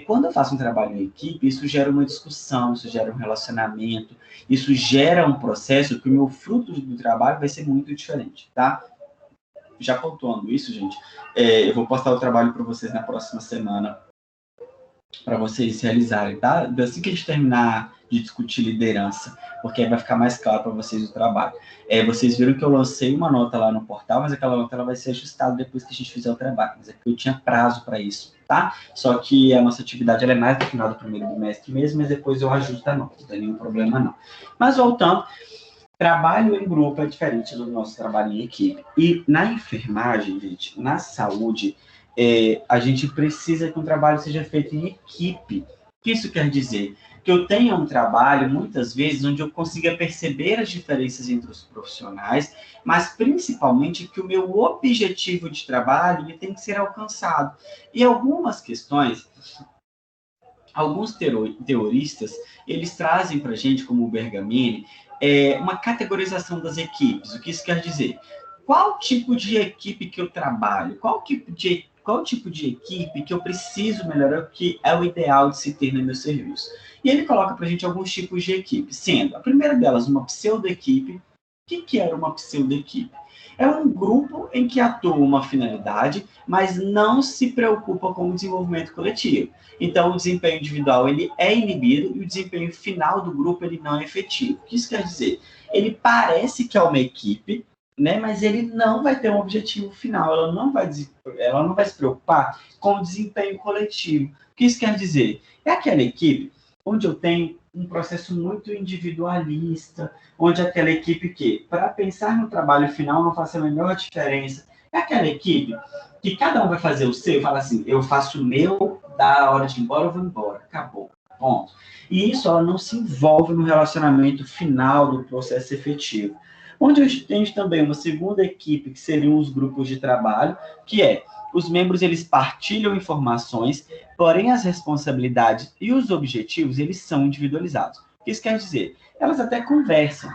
Quando eu faço um trabalho em equipe, isso gera uma discussão, isso gera um relacionamento, isso gera um processo que o meu fruto do trabalho vai ser muito diferente, tá? Já pontuando isso, gente, eu vou postar o trabalho para vocês na próxima semana, para vocês realizarem, tá? Assim que a gente terminar de discutir liderança, porque aí vai ficar mais claro para vocês o trabalho. Vocês viram que eu lancei uma nota lá no portal, mas aquela nota ela vai ser ajustada depois que a gente fizer o trabalho, mas é porque eu tinha prazo para isso, tá? Só que a nossa atividade ela é mais no final do primeiro bimestre mesmo, mas depois eu ajusto a nota, não tem nenhum problema não. Mas voltando, trabalho em grupo é diferente do nosso trabalho em equipe. E na enfermagem, gente, na saúde, a gente precisa que um trabalho seja feito em equipe. O que isso quer dizer? Que eu tenha um trabalho, muitas vezes, onde eu consiga perceber as diferenças entre os profissionais, mas principalmente que o meu objetivo de trabalho ele tem que ser alcançado. E algumas questões, alguns teoristas, eles trazem para a gente, como o Bergamini, uma categorização das equipes. O que isso quer dizer? Qual tipo de equipe que eu trabalho? Qual tipo de equipe que eu preciso melhorar, que é o ideal de se ter no meu serviço? E ele coloca para a gente alguns tipos de equipe, sendo a primeira delas uma pseudo-equipe. O que era uma pseudo-equipe? É um grupo em que atua uma finalidade, mas não se preocupa com o desenvolvimento coletivo. Então, o desempenho individual ele é inibido e o desempenho final do grupo ele não é efetivo. O que isso quer dizer? Ele parece que é uma equipe, né, mas ele não vai ter um objetivo final, ela não vai se preocupar com o desempenho coletivo. O que isso quer dizer? É aquela equipe onde eu tenho um processo muito individualista, onde aquela equipe que, para pensar no trabalho final, não faz a menor diferença. É aquela equipe que cada um vai fazer o seu, fala assim, eu faço o meu, dá a hora de ir embora, eu vou embora, acabou, ponto. E isso ela não se envolve no relacionamento final do processo efetivo. Onde a gente tem também uma segunda equipe, que seriam os grupos de trabalho, que os membros eles partilham informações, porém as responsabilidades e os objetivos eles são individualizados. O que isso quer dizer? Elas até conversam.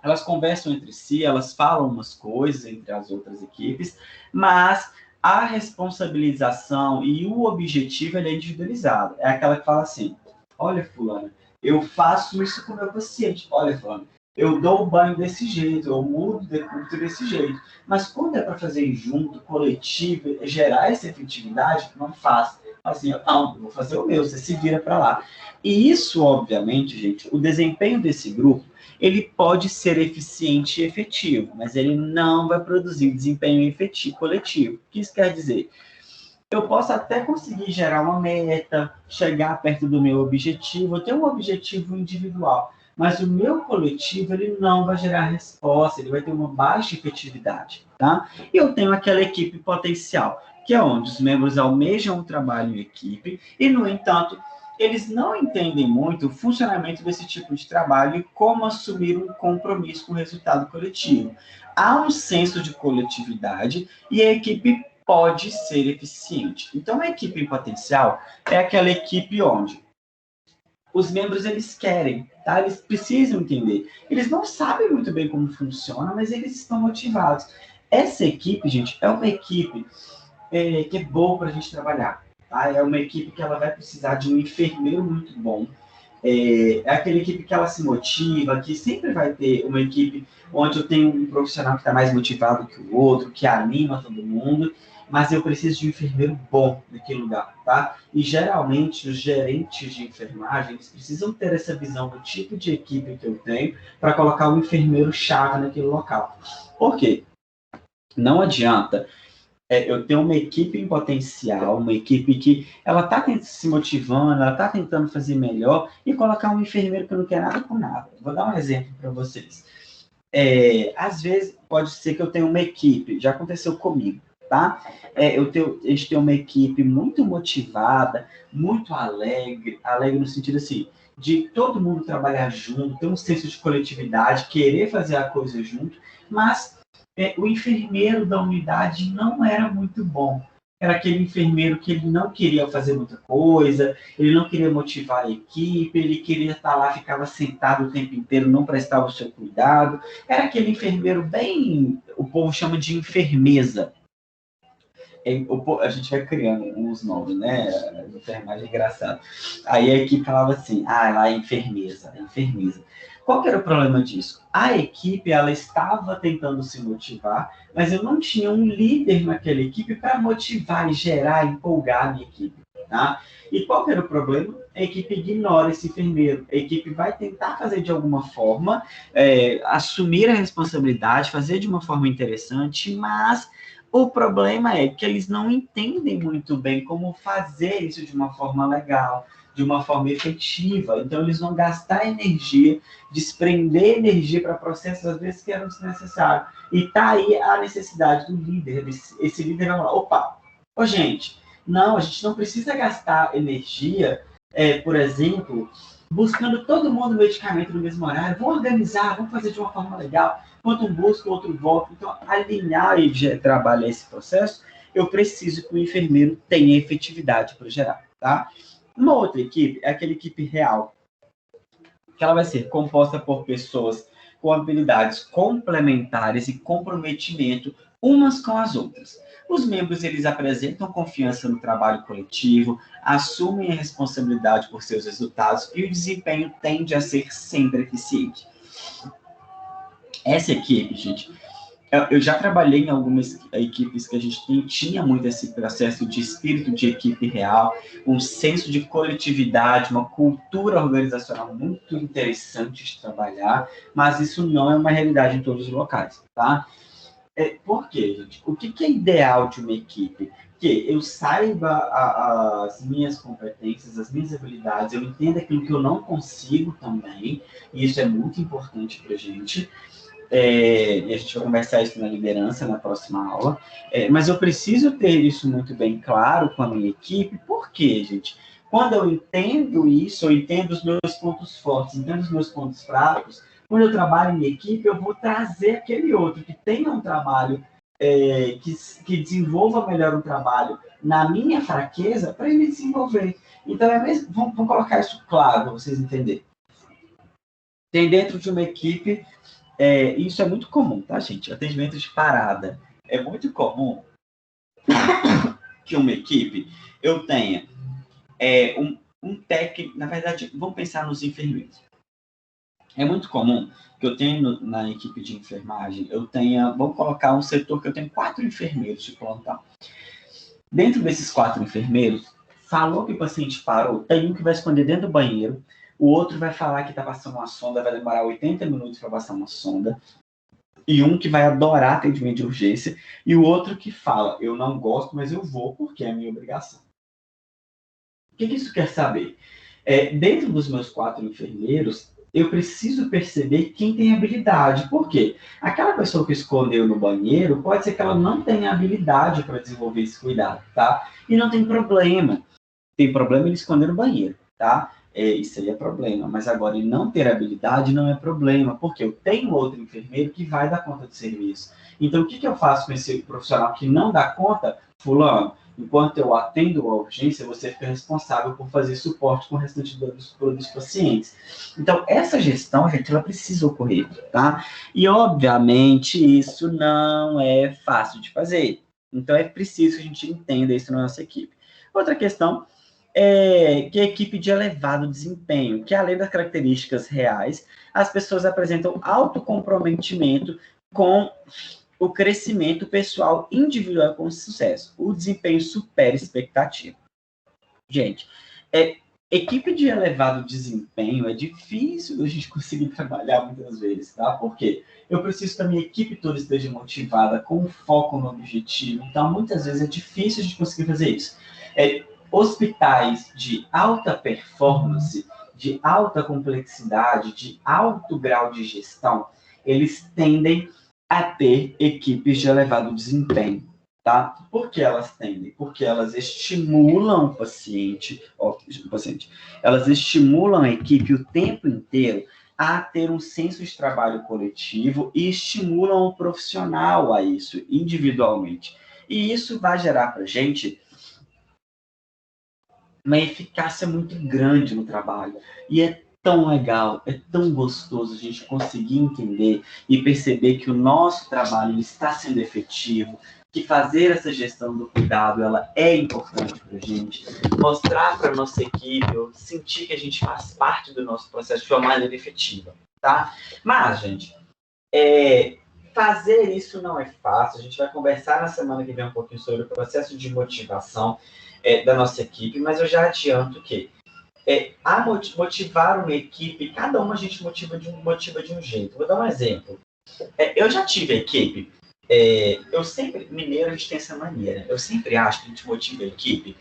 Elas conversam entre si, elas falam umas coisas entre as outras equipes, mas a responsabilização e o objetivo ele é individualizado. É aquela que fala assim, olha, fulano, eu faço isso com o meu paciente. Olha, fulano, eu dou o banho desse jeito, eu mudo o decúbito desse jeito. Mas quando é para fazer junto, coletivo, gerar essa efetividade, não faz. Assim, não, eu vou fazer o meu, você se vira para lá. E isso, obviamente, gente, o desempenho desse grupo, ele pode ser eficiente e efetivo, mas ele não vai produzir desempenho efetivo coletivo. O que isso quer dizer? Eu posso até conseguir gerar uma meta, chegar perto do meu objetivo, eu tenho um objetivo individual, mas o meu coletivo ele não vai gerar resposta, ele vai ter uma baixa efetividade, tá? E eu tenho aquela equipe potencial, que é onde os membros almejam o trabalho em equipe e, no entanto, eles não entendem muito o funcionamento desse tipo de trabalho e como assumir um compromisso com o resultado coletivo. Há um senso de coletividade e a equipe pode ser eficiente. Então, a equipe em potencial é aquela equipe onde os membros, eles querem, tá? Eles precisam entender. Eles não sabem muito bem como funciona, mas eles estão motivados. Essa equipe, gente, é uma equipe que é boa para a gente trabalhar, tá? É uma equipe que ela vai precisar de um enfermeiro muito bom. É aquela equipe que ela se motiva, que sempre vai ter uma equipe onde eu tenho um profissional que está mais motivado que o outro, que anima todo mundo, mas eu preciso de um enfermeiro bom naquele lugar, tá? E geralmente os gerentes de enfermagem, eles precisam ter essa visão do tipo de equipe que eu tenho para colocar um enfermeiro-chave naquele local. Por quê? Não adianta eu tenho uma equipe em potencial, uma equipe que ela está se motivando, ela está tentando fazer melhor, e colocar um enfermeiro que não quer nada com nada. Vou dar um exemplo para vocês. Às vezes, pode ser que eu tenha uma equipe, já aconteceu comigo, tá? A gente tem uma equipe muito motivada, muito alegre no sentido assim, de todo mundo trabalhar junto, ter um senso de coletividade, querer fazer a coisa junto, mas o enfermeiro da unidade não era muito bom. Era aquele enfermeiro que ele não queria fazer muita coisa, ele não queria motivar a equipe, ele queria estar lá, ficava sentado o tempo inteiro, não prestava o seu cuidado. Era aquele enfermeiro bem, o povo chama de enfermeza. A gente vai criando uns nomes, né? Enfermagem é engraçado. Aí a equipe falava assim, lá é enfermeza. Qual que era o problema disso? A equipe, ela estava tentando se motivar, mas eu não tinha um líder naquela equipe para motivar, gerar, empolgar a minha equipe, tá? E qual que era o problema? A equipe ignora esse enfermeiro. A equipe vai tentar fazer de alguma forma, assumir a responsabilidade, fazer de uma forma interessante, mas o problema é que eles não entendem muito bem como fazer isso de uma forma legal, de uma forma efetiva. Então, eles vão gastar energia, desprender energia para processos, às vezes, que eram desnecessários. E tá aí a necessidade do líder. Esse líder vai falar, opa, gente, a gente não precisa gastar energia, por exemplo, buscando todo mundo medicamento no mesmo horário. Vamos organizar, vamos fazer de uma forma legal. Enquanto um busca, o outro volta. Então, alinhar e trabalhar esse processo, eu preciso que o enfermeiro tenha efetividade para gerar, tá? Uma outra equipe é aquela equipe real, que ela vai ser composta por pessoas com habilidades complementares e comprometimento umas com as outras. Os membros, eles apresentam confiança no trabalho coletivo, assumem a responsabilidade por seus resultados e o desempenho tende a ser sempre eficiente. Essa equipe, gente, eu já trabalhei em algumas equipes que a gente tinha muito esse processo de espírito de equipe real, um senso de coletividade, uma cultura organizacional muito interessante de trabalhar, mas isso não é uma realidade em todos os locais, tá? Por quê, gente? O que é ideal de uma equipe? Que eu saiba as minhas competências, as minhas habilidades, eu entenda aquilo que eu não consigo também, e isso é muito importante para a gente. E a gente vai conversar isso na liderança na próxima aula, mas eu preciso ter isso muito bem claro com a minha equipe. Por quê, gente? Quando eu entendo isso, eu entendo os meus pontos fortes, entendo os meus pontos fracos, quando eu trabalho em minha equipe, eu vou trazer aquele outro que tenha um trabalho, que desenvolva melhor o trabalho na minha fraqueza para ele desenvolver. Então, vamos colocar isso claro para vocês entenderem. Tem dentro de uma equipe, isso é muito comum, tá, gente? Atendimento de parada. É muito comum que uma equipe eu tenha um técnico. Na verdade, vamos pensar nos enfermeiros. É muito comum que eu tenha na equipe de enfermagem, vamos colocar um setor que eu tenho 4 enfermeiros de plantão. Dentro desses 4 enfermeiros, falou que o paciente parou, tem um que vai esconder dentro do banheiro, o outro vai falar que está passando uma sonda, vai demorar 80 minutos para passar uma sonda, e um que vai adorar atendimento de urgência, e o outro que fala, eu não gosto, mas eu vou porque é a minha obrigação. O que isso quer saber? Dentro dos meus 4 enfermeiros, eu preciso perceber quem tem habilidade. Por quê? Aquela pessoa que escondeu no banheiro, pode ser que ela não tenha habilidade para desenvolver esse cuidado, tá? E não tem problema. Tem problema ele esconder no banheiro, tá? Isso aí é problema, mas agora ele não ter habilidade não é problema, porque eu tenho outro enfermeiro que vai dar conta do serviço. Então, o que eu faço com esse profissional que não dá conta? Fulano, enquanto eu atendo a urgência, você fica responsável por fazer suporte com o restante dos pacientes. Então, essa gestão, gente, ela precisa ocorrer, tá? E, obviamente, isso não é fácil de fazer. Então, é preciso que a gente entenda isso na nossa equipe. Outra questão que é a equipe de elevado desempenho, que além das características reais, as pessoas apresentam autocomprometimento com o crescimento pessoal individual com sucesso. O desempenho supera expectativa. Gente, equipe de elevado desempenho é difícil a gente conseguir trabalhar muitas vezes, tá? Por quê? Eu preciso que a minha equipe toda esteja motivada, com foco no objetivo. Então, muitas vezes é difícil a gente conseguir fazer isso. Hospitais de alta performance, de alta complexidade, de alto grau de gestão, eles tendem a ter equipes de elevado desempenho, tá? Por que elas tendem? Porque elas estimulam o paciente, elas estimulam a equipe o tempo inteiro a ter um senso de trabalho coletivo e estimulam o profissional a isso, individualmente. E isso vai gerar para a gente uma eficácia muito grande no trabalho. E é tão legal, é tão gostoso a gente conseguir entender e perceber que o nosso trabalho está sendo efetivo, que fazer essa gestão do cuidado ela é importante para a gente, mostrar para a nossa equipe, sentir que a gente faz parte do nosso processo de uma maneira efetiva, tá? Mas, gente, fazer isso não é fácil. A gente vai conversar na semana que vem um pouquinho sobre o processo de motivação da nossa equipe, mas eu já adianto que motivar uma equipe, cada uma a gente motiva de um jeito. Vou dar um exemplo. Eu já tive a equipe, mineiro, a gente tem essa mania, né? Eu sempre acho que a gente motiva a equipe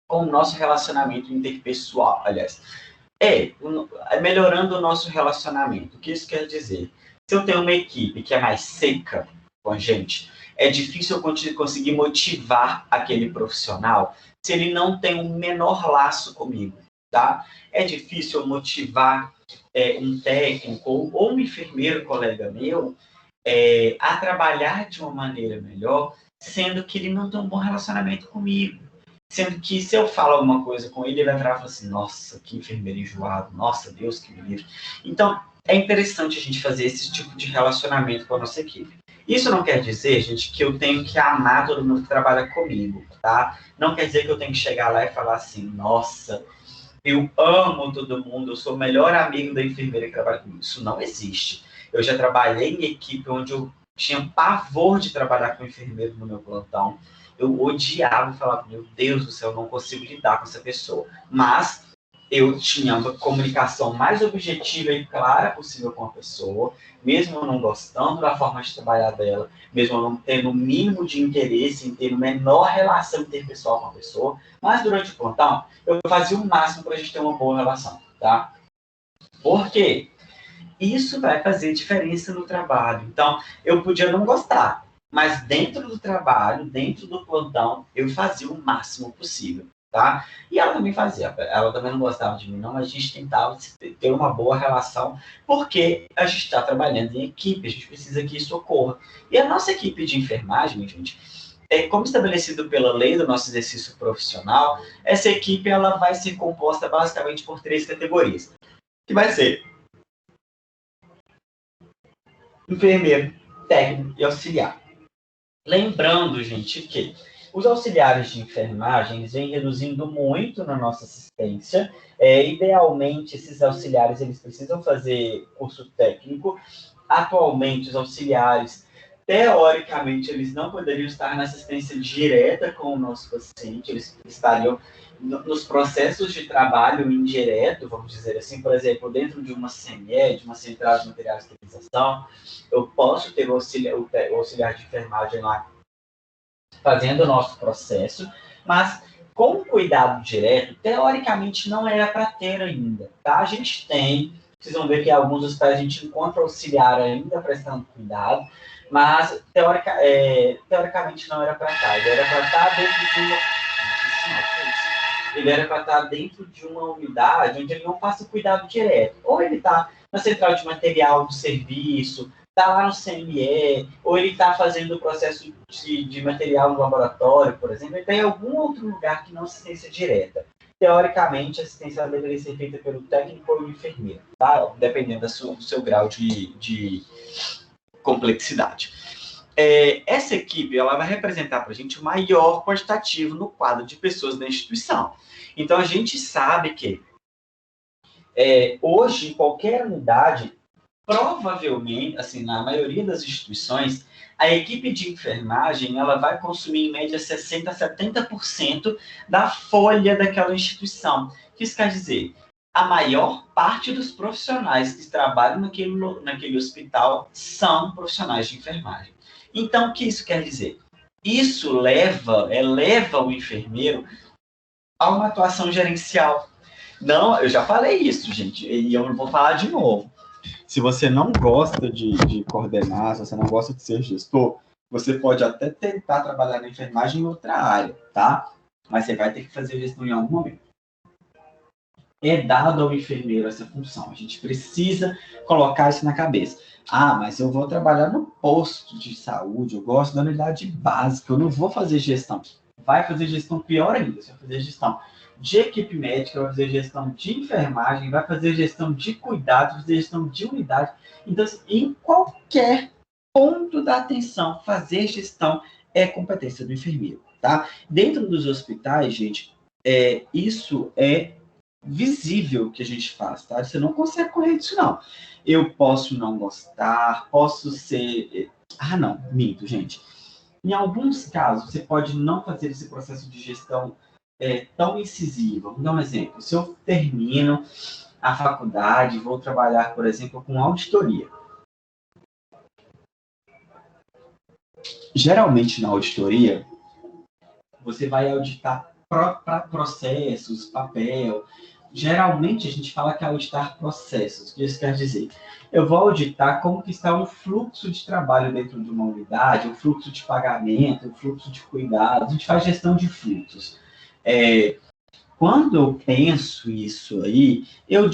com o nosso relacionamento interpessoal, aliás. Melhorando o nosso relacionamento. O que isso quer dizer? Se eu tenho uma equipe que é mais seca com a gente, é difícil eu conseguir motivar aquele profissional se ele não tem um menor laço comigo, tá? É difícil eu motivar um técnico ou um enfermeiro colega meu a trabalhar de uma maneira melhor, sendo que ele não tem um bom relacionamento comigo. Sendo que se eu falo alguma coisa com ele, ele vai virar e falar assim, nossa, que enfermeiro enjoado, nossa, Deus que me livre. Então, é interessante a gente fazer esse tipo de relacionamento com a nossa equipe. Isso não quer dizer, gente, que eu tenho que amar todo mundo que trabalha comigo, tá? Não quer dizer que eu tenho que chegar lá e falar assim, nossa, eu amo todo mundo, eu sou o melhor amigo da enfermeira que trabalha comigo. Isso não existe. Eu já trabalhei em equipe onde eu tinha pavor de trabalhar com enfermeiro no meu plantão. Eu odiava e falava, meu Deus do céu, eu não consigo lidar com essa pessoa. Mas eu tinha uma comunicação mais objetiva e clara possível com a pessoa, mesmo eu não gostando da forma de trabalhar dela, mesmo eu não tendo o mínimo de interesse em ter a menor relação interpessoal com a pessoa, mas durante o plantão, eu fazia o máximo para a gente ter uma boa relação, tá? Por quê? Isso vai fazer diferença no trabalho. Então, eu podia não gostar, mas dentro do trabalho, dentro do plantão, eu fazia o máximo possível, tá? E ela também fazia. Ela também não gostava de mim, não, mas a gente tentava ter uma boa relação, porque a gente está trabalhando em equipe, a gente precisa que isso ocorra. E a nossa equipe de enfermagem, gente, como estabelecido pela lei do nosso exercício profissional, essa equipe ela vai ser composta basicamente por 3 categorias, que vai ser enfermeiro, técnico e auxiliar. Lembrando, gente, que os auxiliares de enfermagem eles vêm reduzindo muito na nossa assistência. Idealmente, esses auxiliares eles precisam fazer curso técnico. Atualmente, os auxiliares, teoricamente, eles não poderiam estar na assistência direta com o nosso paciente, eles estariam nos processos de trabalho indireto, vamos dizer assim, por exemplo, dentro de uma CME, de uma central de materiais de esterilização, eu posso ter o auxiliar de enfermagem lá fazendo o nosso processo, mas com cuidado direto, teoricamente não era para ter ainda, tá? A gente tem, vocês vão ver que em alguns hospitais a gente encontra auxiliar ainda prestando cuidado, mas teoricamente não era para estar, ele era para estar dentro de uma... ele era para estar dentro de uma unidade onde ele não faça o cuidado direto. Ou ele está na central de material do serviço, está lá no CME, ou ele está fazendo o processo de material no laboratório, por exemplo, ele está em algum outro lugar que não assistência direta. Teoricamente, a assistência deveria ser feita pelo técnico ou enfermeiro, tá? Dependendo do seu grau de complexidade. Essa equipe ela vai representar para a gente o maior quantitativo no quadro de pessoas da instituição. Então, a gente sabe que hoje, em qualquer unidade, provavelmente, assim, na maioria das instituições, a equipe de enfermagem ela vai consumir, em média, 60% a 70% da folha daquela instituição. O que isso quer dizer? A maior parte dos profissionais que trabalham naquele hospital são profissionais de enfermagem. Então, o que isso quer dizer? Isso eleva o enfermeiro a uma atuação gerencial. Não, eu já falei isso, gente, e eu vou falar de novo. Se você não gosta de coordenar, se você não gosta de ser gestor, você pode até tentar trabalhar na enfermagem em outra área, tá? Mas você vai ter que fazer gestão em algum momento. É dado ao enfermeiro essa função. A gente precisa colocar isso na cabeça. Ah, mas eu vou trabalhar no posto de saúde, eu gosto da unidade básica, eu não vou fazer gestão. Vai fazer gestão pior ainda, você vai fazer gestão de equipe médica, vai fazer gestão de enfermagem, vai fazer gestão de cuidados, vai fazer gestão de unidade. Então, em qualquer ponto da atenção, fazer gestão é competência do enfermeiro, tá? Dentro dos hospitais, gente, isso é visível que a gente faz, tá? Você não consegue correr disso, não. Eu posso não gostar, posso ser... Ah, não, minto, gente. Em alguns casos, você pode não fazer esse processo de gestão tão incisivo. Vamos dar um exemplo. Se eu termino a faculdade, vou trabalhar, por exemplo, com auditoria. Geralmente, na auditoria, você vai auditar para processos, papel. Geralmente, a gente fala que é auditar processos. O que isso quer dizer? Eu vou auditar como que está o fluxo de trabalho dentro de uma unidade, o fluxo de pagamento, o fluxo de cuidados. A gente faz gestão de fluxos. Quando eu penso isso aí, eu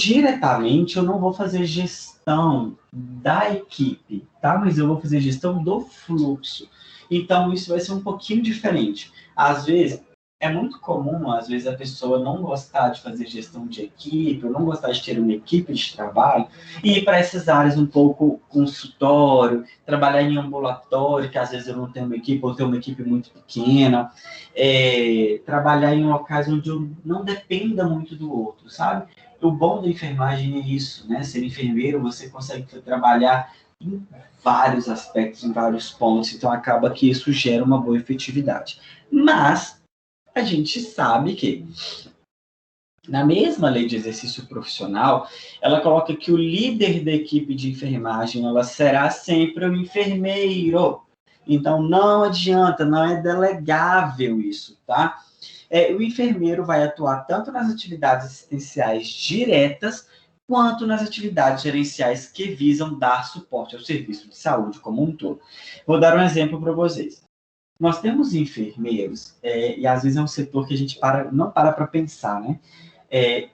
não vou fazer gestão da equipe, tá? Mas eu vou fazer gestão do fluxo. Então, isso vai ser um pouquinho diferente. Às vezes, é muito comum, às vezes, a pessoa não gostar de fazer gestão de equipe, ou não gostar de ter uma equipe de trabalho, e ir para essas áreas um pouco consultório, trabalhar em ambulatório, que às vezes eu não tenho uma equipe, ou tenho uma equipe muito pequena, trabalhar em locais onde eu não dependa muito do outro, sabe? O bom da enfermagem é isso, né? Ser enfermeiro, você consegue trabalhar em vários aspectos, em vários pontos, então acaba que isso gera uma boa efetividade. Mas a gente sabe que, na mesma lei de exercício profissional, ela coloca que o líder da equipe de enfermagem, ela será sempre o enfermeiro. Então, não adianta, não é delegável isso, tá? O enfermeiro vai atuar tanto nas atividades assistenciais diretas, quanto nas atividades gerenciais que visam dar suporte ao serviço de saúde como um todo. Vou dar um exemplo para vocês. Nós temos enfermeiros, e às vezes é um setor que a gente não para pensar, né?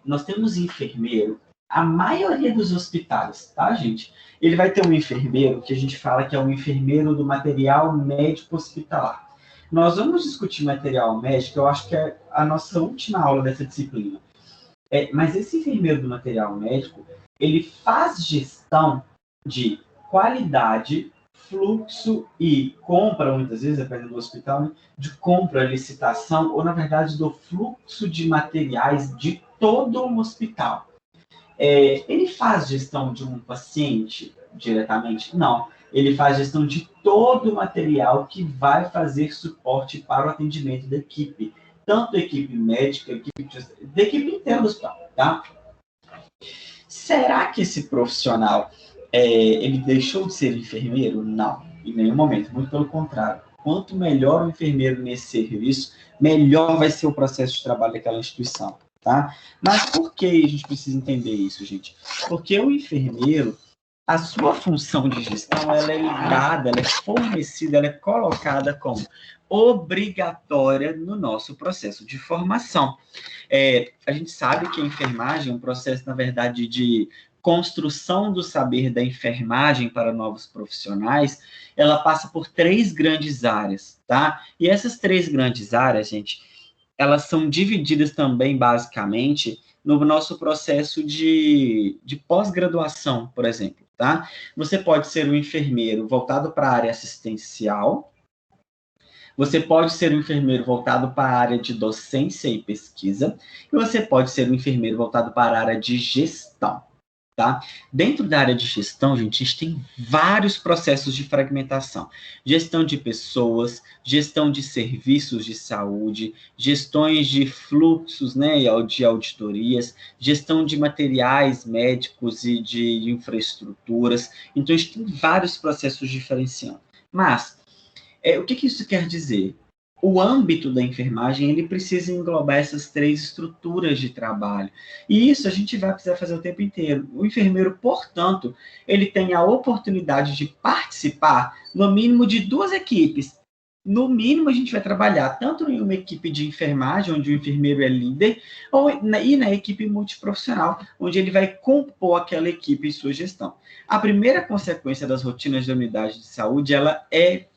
Nós temos enfermeiro, a maioria dos hospitais, tá, gente? Ele vai ter um enfermeiro que a gente fala que é um enfermeiro do material médico hospitalar. Nós vamos discutir material médico, eu acho que é a nossa última aula dessa disciplina. Mas esse enfermeiro do material médico, ele faz gestão de qualidade, fluxo e compra, muitas vezes, dependendo do hospital, né, de compra, licitação, ou, na verdade, do fluxo de materiais de todo um hospital. Ele faz gestão de um paciente diretamente? Não. Ele faz gestão de todo o material que vai fazer suporte para o atendimento da equipe. Tanto a equipe médica, da equipe inteira do hospital, tá? Será que esse profissional ele deixou de ser enfermeiro? Não, em nenhum momento, muito pelo contrário. Quanto melhor o enfermeiro nesse serviço, melhor vai ser o processo de trabalho daquela instituição, tá? Mas por que a gente precisa entender isso, gente? Porque o enfermeiro, a sua função de gestão, ela é dada, ela é fornecida, ela é colocada como obrigatória no nosso processo de formação. A gente sabe que a enfermagem é um processo, na verdade, de construção do saber da enfermagem para novos profissionais. Ela passa por 3 grandes áreas, tá? E essas 3 grandes áreas, gente, elas são divididas também, basicamente, no nosso processo de pós-graduação, por exemplo, tá? Você pode ser um enfermeiro voltado para a área assistencial, você pode ser um enfermeiro voltado para a área de docência e pesquisa, e você pode ser um enfermeiro voltado para a área de gestão, tá? Dentro da área de gestão, gente, a gente tem vários processos de fragmentação. Gestão de pessoas, gestão de serviços de saúde, gestões de fluxos, né, de auditorias, gestão de materiais médicos e de infraestruturas. Então, a gente tem vários processos diferenciando. Mas, o que isso quer dizer? O âmbito da enfermagem, ele precisa englobar essas 3 estruturas de trabalho. E isso a gente vai precisar fazer o tempo inteiro. O enfermeiro, portanto, ele tem a oportunidade de participar, no mínimo, de 2 equipes. No mínimo, a gente vai trabalhar tanto em uma equipe de enfermagem, onde o enfermeiro é líder, e na equipe multiprofissional, onde ele vai compor aquela equipe em sua gestão. A primeira consequência das rotinas da unidade de saúde, ela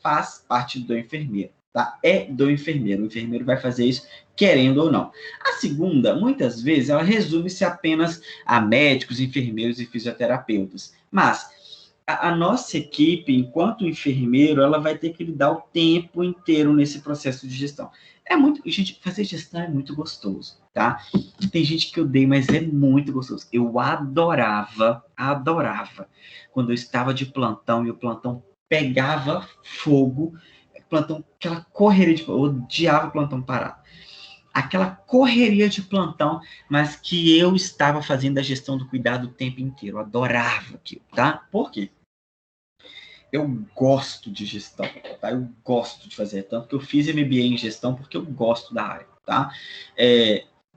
faz parte do enfermeiro, tá? É do enfermeiro. O enfermeiro vai fazer isso querendo ou não. A segunda, muitas vezes, ela resume-se apenas a médicos, enfermeiros e fisioterapeutas. Mas a nossa equipe, enquanto enfermeiro, ela vai ter que lidar o tempo inteiro nesse processo de gestão. Gente, fazer gestão é muito gostoso, tá? Tem gente que odeia, mas é muito gostoso. Eu adorava, quando eu estava de plantão e o plantão pegava fogo, plantão, aquela correria eu odiava plantão parado. Aquela correria de plantão, mas que eu estava fazendo a gestão do cuidado o tempo inteiro. Eu adorava aquilo, tá? Por quê? Eu gosto de gestão, tá? Eu gosto de fazer, tanto que eu fiz MBA em gestão porque eu gosto da área, tá?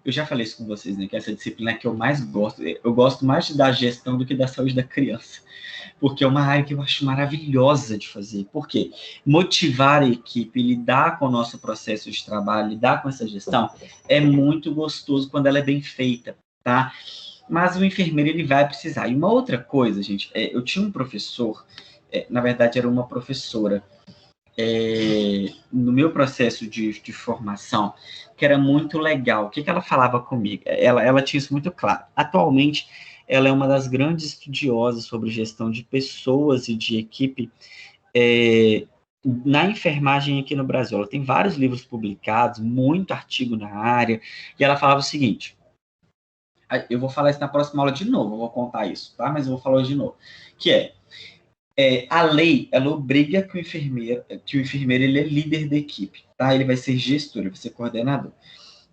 Eu já falei isso com vocês, né? Que essa disciplina que eu mais gosto, eu gosto mais da gestão do que da saúde da criança, porque é uma área que eu acho maravilhosa de fazer. Por quê? Motivar a equipe, lidar com o nosso processo de trabalho, lidar com essa gestão, é muito gostoso quando ela é bem feita, tá? Mas o enfermeiro, ele vai precisar. E uma outra coisa, gente, eu tinha um professor, na verdade era uma professora, no meu processo de formação, que era muito legal. O que ela falava comigo? Ela tinha isso muito claro. Atualmente, ela é uma das grandes estudiosas sobre gestão de pessoas e de equipe na enfermagem aqui no Brasil. Ela tem vários livros publicados, muito artigo na área, e ela falava o seguinte, eu vou falar isso na próxima aula de novo, eu vou contar isso, tá? Mas eu vou falar hoje de novo, que a lei, ela obriga que o enfermeiro ele é líder da equipe, tá? Ele vai ser gestor, ele vai ser coordenador.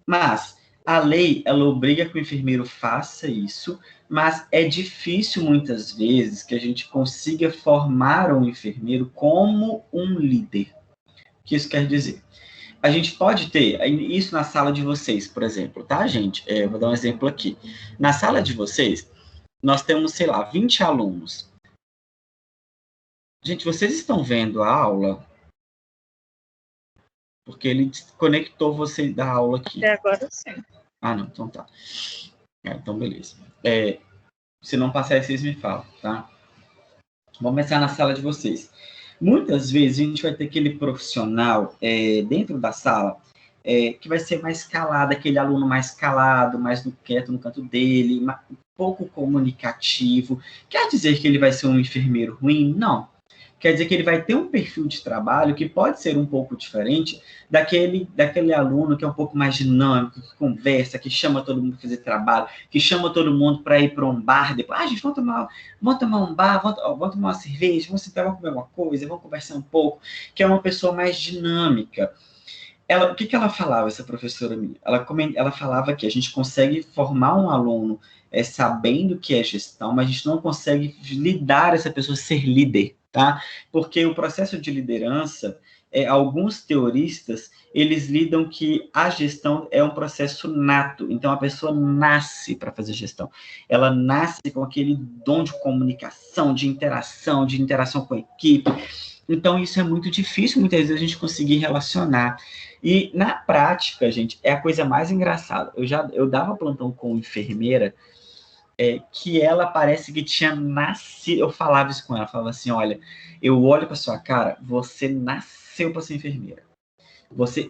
Mas a lei, ela obriga que o enfermeiro faça isso, mas é difícil, muitas vezes, que a gente consiga formar um enfermeiro como um líder. O que isso quer dizer? A gente pode ter isso na sala de vocês, por exemplo, tá, gente? Vou dar um exemplo aqui. Na sala de vocês, nós temos, sei lá, 20 alunos. Gente, vocês estão vendo a aula? Porque ele desconectou você da aula aqui. Até agora sim. Ah, não, então tá. Então, beleza. Se não passar, vocês me falam, tá? Vamos começar na sala de vocês. Muitas vezes a gente vai ter aquele profissional dentro da sala que vai ser mais calado, aquele aluno mais calado, mais quieto no canto dele, um pouco comunicativo. Quer dizer que ele vai ser um enfermeiro ruim? Não. Quer dizer que ele vai ter um perfil de trabalho que pode ser um pouco diferente daquele aluno que é um pouco mais dinâmico, que conversa, que chama todo mundo para fazer trabalho, que chama todo mundo para ir para um bar depois. Gente, vamos tomar um bar, vamos tomar uma cerveja, vamos sentar, vamos comer uma coisa, vamos conversar um pouco, que é uma pessoa mais dinâmica. O que ela falava, essa professora minha? Ela falava que a gente consegue formar um aluno sabendo o que é gestão, mas a gente não consegue lidar essa pessoa ser líder. tá? Porque o processo de liderança, alguns teoristas, eles lidam que a gestão é um processo nato, então a pessoa nasce para fazer gestão, ela nasce com aquele dom de comunicação, de interação com a equipe, então isso é muito difícil, muitas vezes, a gente conseguir relacionar, e na prática, gente, é a coisa mais engraçada, eu dava plantão com enfermeira, que ela parece que tinha nascido, eu falava isso com ela, falava assim, olha, eu olho para sua cara, você nasceu para ser enfermeira.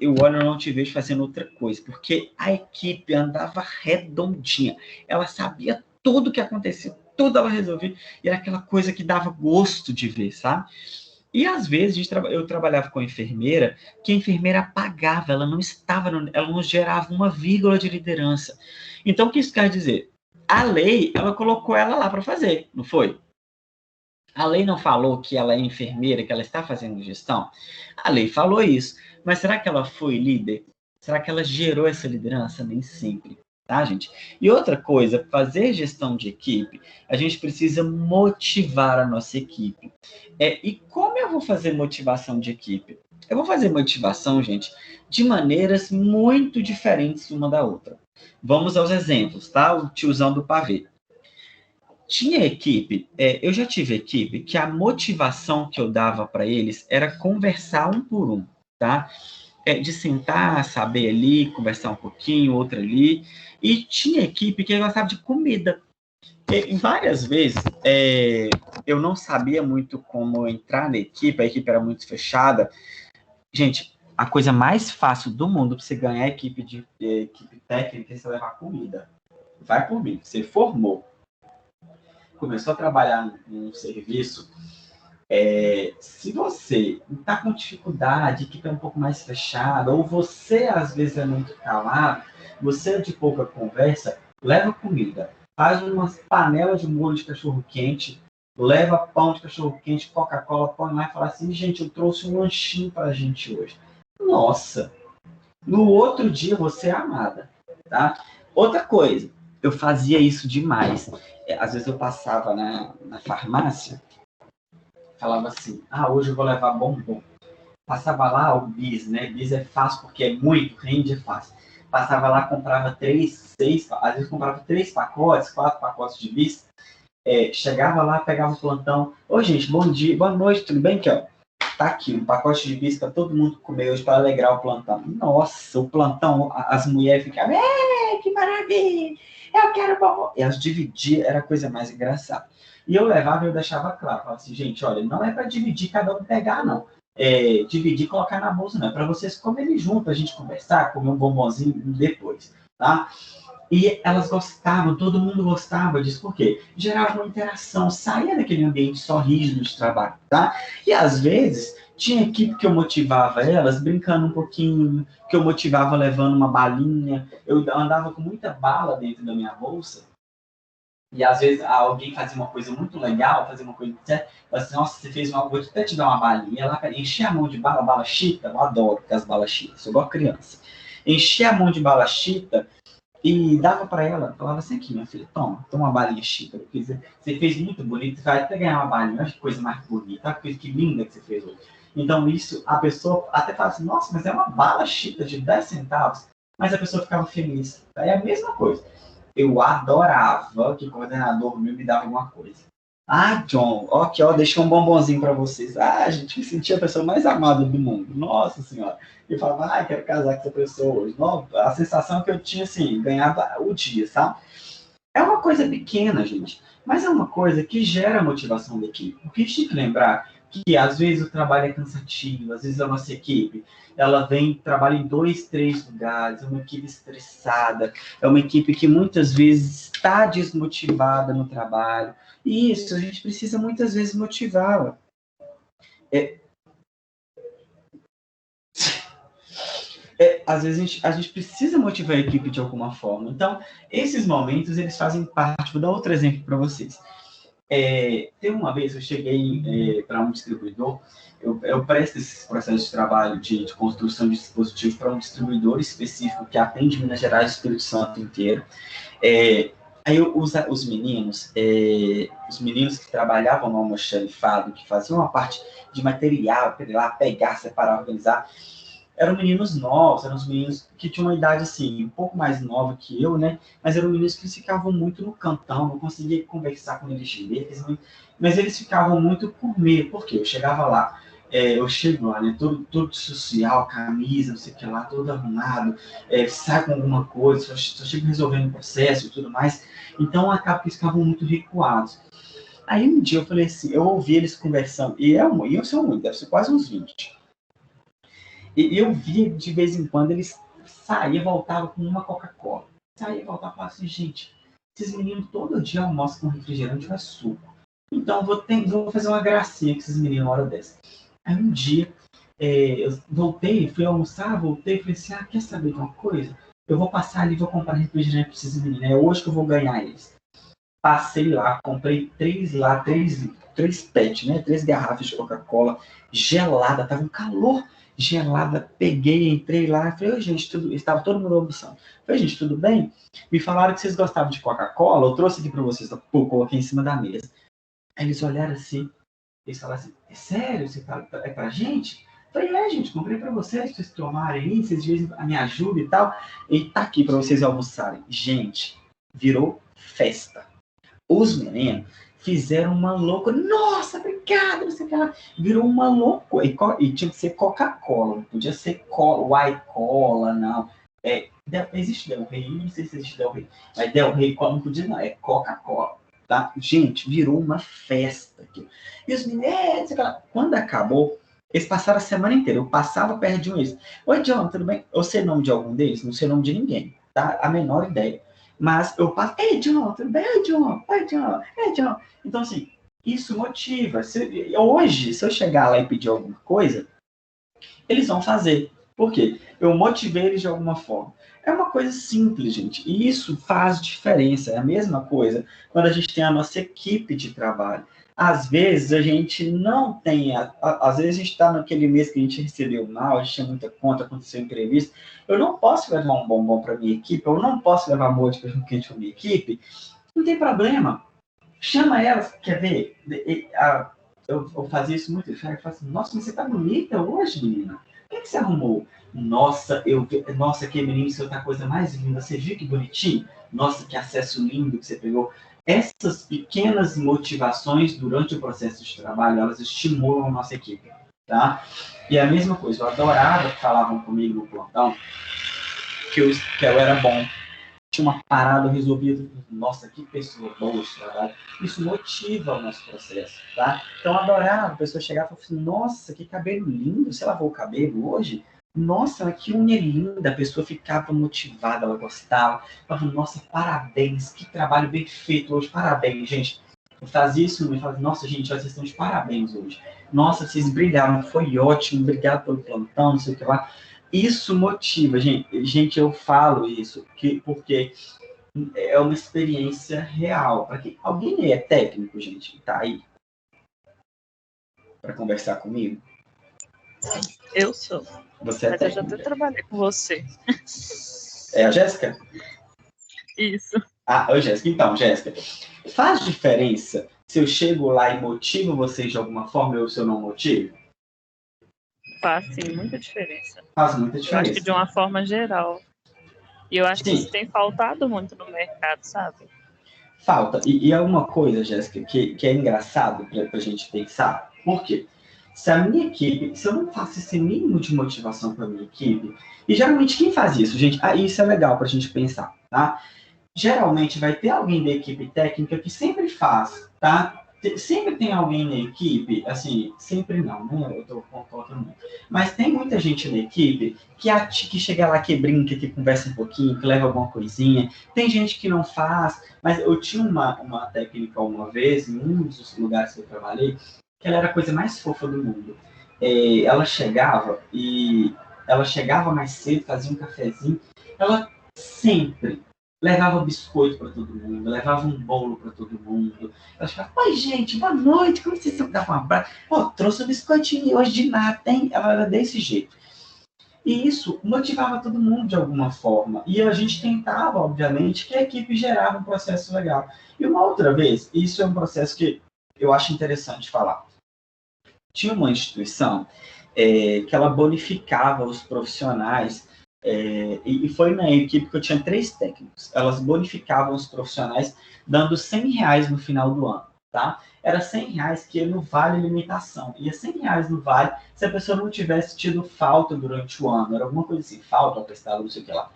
Eu olho, eu não te vejo fazendo outra coisa, porque a equipe andava redondinha, ela sabia tudo o que acontecia, tudo ela resolvia, e era aquela coisa que dava gosto de ver, sabe? E às vezes eu trabalhava com a enfermeira, que a enfermeira apagava, ela não estava, ela não gerava uma vírgula de liderança. Então, o que isso quer dizer? A lei, ela colocou ela lá para fazer, não foi? A lei não falou que ela é enfermeira, que ela está fazendo gestão? A lei falou isso. Mas será que ela foi líder? Será que ela gerou essa liderança? Nem sempre, tá, gente? E outra coisa, fazer gestão de equipe, a gente precisa motivar a nossa equipe. E como eu vou fazer motivação de equipe? Eu vou fazer motivação, gente, de maneiras muito diferentes uma da outra. Vamos aos exemplos, tá? O tiozão do pavê. Tinha equipe, eu já tive equipe que a motivação que eu dava para eles era conversar um por um, tá? De sentar, saber ali, conversar um pouquinho, outra ali. E tinha equipe que gostava de comida. E várias vezes eu não sabia muito como entrar na equipe, a equipe era muito fechada. Gente, a coisa mais fácil do mundo para você ganhar equipe técnica é você levar comida. Vai por mim, você formou, começou a trabalhar num serviço, se você está com dificuldade, que está um pouco mais fechada, ou você às vezes é muito calado, você é de pouca conversa, leva comida, faz umas panelas de molho de cachorro-quente, leva pão de cachorro-quente, Coca-Cola, põe lá e fala assim, gente, eu trouxe um lanchinho para a gente hoje. Nossa! No outro dia você é amada, tá? Outra coisa, eu fazia isso demais. Às vezes eu passava na farmácia, falava assim, hoje eu vou levar bombom. Passava lá o bis, né? Bis é fácil porque é muito, rende é fácil. Passava lá, comprava 3, 6, às vezes comprava 3 pacotes, 4 pacotes de bis. Chegava lá, pegava o plantão. Ô, gente, bom dia, boa noite, tudo bem? Aqui, ó. Tá aqui, um pacote de bis para todo mundo comer hoje para alegrar o plantão. Nossa, o plantão, as mulheres ficavam, que maravilha! Eu quero bombom. E elas dividiam, era a coisa mais engraçada. E eu levava e eu deixava claro, falava assim, gente, olha, não é para dividir, cada um pegar, não. Dividir e colocar na bolsa, não. É para vocês comerem junto, a gente conversar, comer um bombonzinho depois, tá? E elas gostavam, todo mundo gostava disso, por quê? Gerava uma interação, saía daquele ambiente só rígido de trabalho, tá? E às vezes tinha equipe que eu motivava elas brincando um pouquinho, que eu motivava levando uma balinha, eu andava com muita bala dentro da minha bolsa, e às vezes alguém fazia uma coisa muito legal, fazia uma coisa certa, assim, nossa, você fez uma coisa, vou até te dar uma balinha, ela enchia a mão de bala chita, eu adoro as balas chitas, eu sou igual criança. Enchia a mão de bala chita, e dava para ela, falava assim, aqui, minha filha, toma uma balinha chita. Você fez muito bonito, você vai até ganhar uma balinha, olha que coisa mais bonita, olha que linda que você fez hoje. Então, isso, a pessoa até fala assim, nossa, mas é uma bala chita de 10 centavos, mas a pessoa ficava feliz. É a mesma coisa. Eu adorava que o coordenador meu me dava alguma coisa. John, aqui, deixei um bombonzinho para vocês. Gente, me sentia a pessoa mais amada do mundo. Nossa Senhora. E falava, quero casar com essa pessoa hoje. A sensação que eu tinha, assim, ganhava o dia, sabe? É uma coisa pequena, gente, mas é uma coisa que gera motivação da equipe. Porque a gente tem que lembrar que, às vezes, o trabalho é cansativo, às vezes a nossa equipe, ela trabalha em 2, 3 lugares, é uma equipe estressada, é uma equipe que muitas vezes está desmotivada no trabalho. E isso, a gente precisa muitas vezes motivá-la. Às vezes a gente precisa motivar a equipe de alguma forma. Então, esses momentos, eles fazem parte. Vou dar outro exemplo para vocês. Teve uma vez eu cheguei para um distribuidor, eu presto esse processo de trabalho de construção de dispositivos para um distribuidor específico que atende Minas Gerais e Espírito Santo inteiro. Aí os meninos que trabalhavam no almoxarifado, que faziam uma parte de material, lá, pegar, separar, organizar, eram meninos novos, eram os meninos que tinham uma idade assim, um pouco mais nova que eu, né? Mas eram meninos que ficavam muito no cantão, não conseguia conversar com eles direito, mas eles ficavam muito por medo, porque eu chegava lá, eu chego lá, né? Todo social, camisa, não sei o que lá, todo arrumado, sai com alguma coisa, só chego resolvendo o processo e tudo mais. Então acaba que eles ficavam muito recuados. Aí um dia eu falei assim, eu ouvi eles conversando, e eu sou muito, deve ser quase uns 20. E eu via de vez em quando eles saíam e voltavam com uma Coca-Cola. Saía e voltava e falava assim, gente, esses meninos todo dia almoçam com refrigerante ou suco. Então vou fazer uma gracinha com esses meninos na hora dessa. Aí um dia eu voltei, fui almoçar, voltei, falei assim, quer saber de uma coisa? Eu vou passar ali e vou comprar refrigerante para esses meninos. É hoje que eu vou ganhar eles. Passei lá, comprei três pets, né? 3 garrafas de Coca-Cola gelada, tava um calor gelada. Peguei, entrei lá, falei, oi, gente, estava todo mundo almoçando. Falei, gente, tudo bem? Me falaram que vocês gostavam de Coca-Cola, eu trouxe aqui para vocês, coloquei em cima da mesa. Aí eles olharam assim, eles falaram assim, é sério? Você é pra gente? Eu falei, gente, comprei para vocês tomarem aí, vocês dizem a minha ajuda e tal, e tá aqui para vocês almoçarem. Gente, virou festa. Os meninos fizeram uma louca. Nossa, obrigado, não sei o que lá. Virou uma loucura. E tinha que ser Coca-Cola, não podia ser White Cola, não. Existe Del Rey, não sei se existe Del Rey, mas Del Rey não podia, não. É Coca-Cola. Tá? Gente, virou uma festa aqui. E os meninos, quando acabou, eles passaram a semana inteira. Eu passava perto de um deles. Oi, John, tudo bem? Eu sei o nome de algum deles? Não sei o nome de ninguém, tá? A menor ideia. Mas eu passo, ei, John, tudo bem? Ei, John, ei, John, ei, John. Então, assim, isso motiva. Hoje, se eu chegar lá e pedir alguma coisa, eles vão fazer. Por quê? Eu motivei eles de alguma forma. É uma coisa simples, gente. E isso faz diferença. É a mesma coisa quando a gente tem a nossa equipe de trabalho. Às vezes a gente não tem, às vezes a gente está naquele mês que a gente recebeu mal, a gente tinha muita conta, aconteceu imprevisto. Eu não posso levar um bombom para minha equipe, eu não posso levar molde para quente para minha equipe. Não tem problema. Chama elas, quer ver? Eu fazia isso muito. Eu falava assim, nossa, mas você tá bonita hoje, menina. O que você arrumou? Nossa, que menino, isso é outra coisa mais linda. Você viu que bonitinho? Nossa, que acesso lindo que você pegou. Essas pequenas motivações durante o processo de trabalho, elas estimulam a nossa equipe, tá? E a mesma coisa, eu adorava que falavam comigo no plantão que eu era bom. Tinha uma parada, eu resolvia, nossa, que pessoa boa de trabalho. Isso motiva o nosso processo, tá? Então, eu adorava, a pessoa chegava e falava assim, nossa, que cabelo lindo, você lavou o cabelo hoje? Nossa, que unha linda, a pessoa ficava motivada, ela gostava. Falava, nossa, parabéns, que trabalho bem feito hoje, parabéns, gente. Eu fazia isso e falava, nossa, gente, vocês estão de parabéns hoje. Nossa, vocês brilharam, foi ótimo, obrigado pelo plantão, não sei o que lá. Isso motiva, gente. Gente, eu falo isso porque é uma experiência real. Para quem alguém é técnico, gente, tá aí para conversar comigo? Eu sou. Você é mas técnica. Eu já até trabalhei com você. É a Jéssica? Isso. Oi, Jéssica. Então, Jéssica, faz diferença se eu chego lá e motivo vocês de alguma forma ou se eu não motivo? Faz, sim, muita diferença. Faz muita diferença. Eu acho que de uma forma geral. E eu acho que isso tem faltado muito no mercado, sabe? Falta. E é uma coisa, Jéssica, que é engraçado para a gente pensar. Por quê? Se a minha equipe, se eu não faço esse mínimo de motivação para a minha equipe, e geralmente quem faz isso, gente? Isso é legal para a gente pensar, tá? Geralmente vai ter alguém da equipe técnica que sempre faz, tá? Sempre tem alguém na equipe, assim, sempre não, né? Eu tô colocando muito. Mas tem muita gente na equipe que chega lá, que brinca, que conversa um pouquinho, que leva alguma coisinha. Tem gente que não faz, mas eu tinha uma técnica uma vez, em um dos lugares que eu trabalhei, que ela era a coisa mais fofa do mundo. Ela chegava mais cedo, fazia um cafezinho, ela sempre levava biscoito para todo mundo, levava um bolo para todo mundo. Ela ficava, oi gente, boa noite, como vocês estão? Dava um abraço. Trouxe um biscoitinho hoje de nada, hein? Ela era desse jeito. E isso motivava todo mundo de alguma forma. E a gente tentava, obviamente, que a equipe gerava um processo legal. E uma outra vez, isso é um processo que eu acho interessante falar. Tinha uma instituição que ela bonificava os profissionais, e foi na equipe que eu tinha 3 técnicos. Elas bonificavam os profissionais dando R$ 100 no final do ano, tá? Era R$ 100 que ia no vale alimentação. Ia R$ 100 no vale se a pessoa não tivesse tido falta durante o ano. Era alguma coisa assim, falta, atestado, não sei o que lá.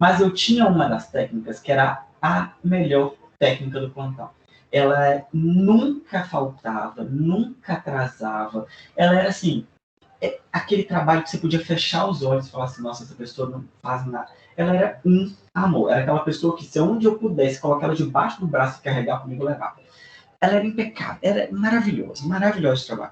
Mas eu tinha uma das técnicas que era a melhor técnica do plantão. Ela nunca faltava, nunca atrasava. Ela era assim, aquele trabalho que você podia fechar os olhos e falar assim, nossa, essa pessoa não faz nada. Ela era um amor. Era aquela pessoa que, se onde eu pudesse colocar ela debaixo do braço e carregar comigo, eu levava. Ela era impecável, era maravilhoso, maravilhoso de trabalho.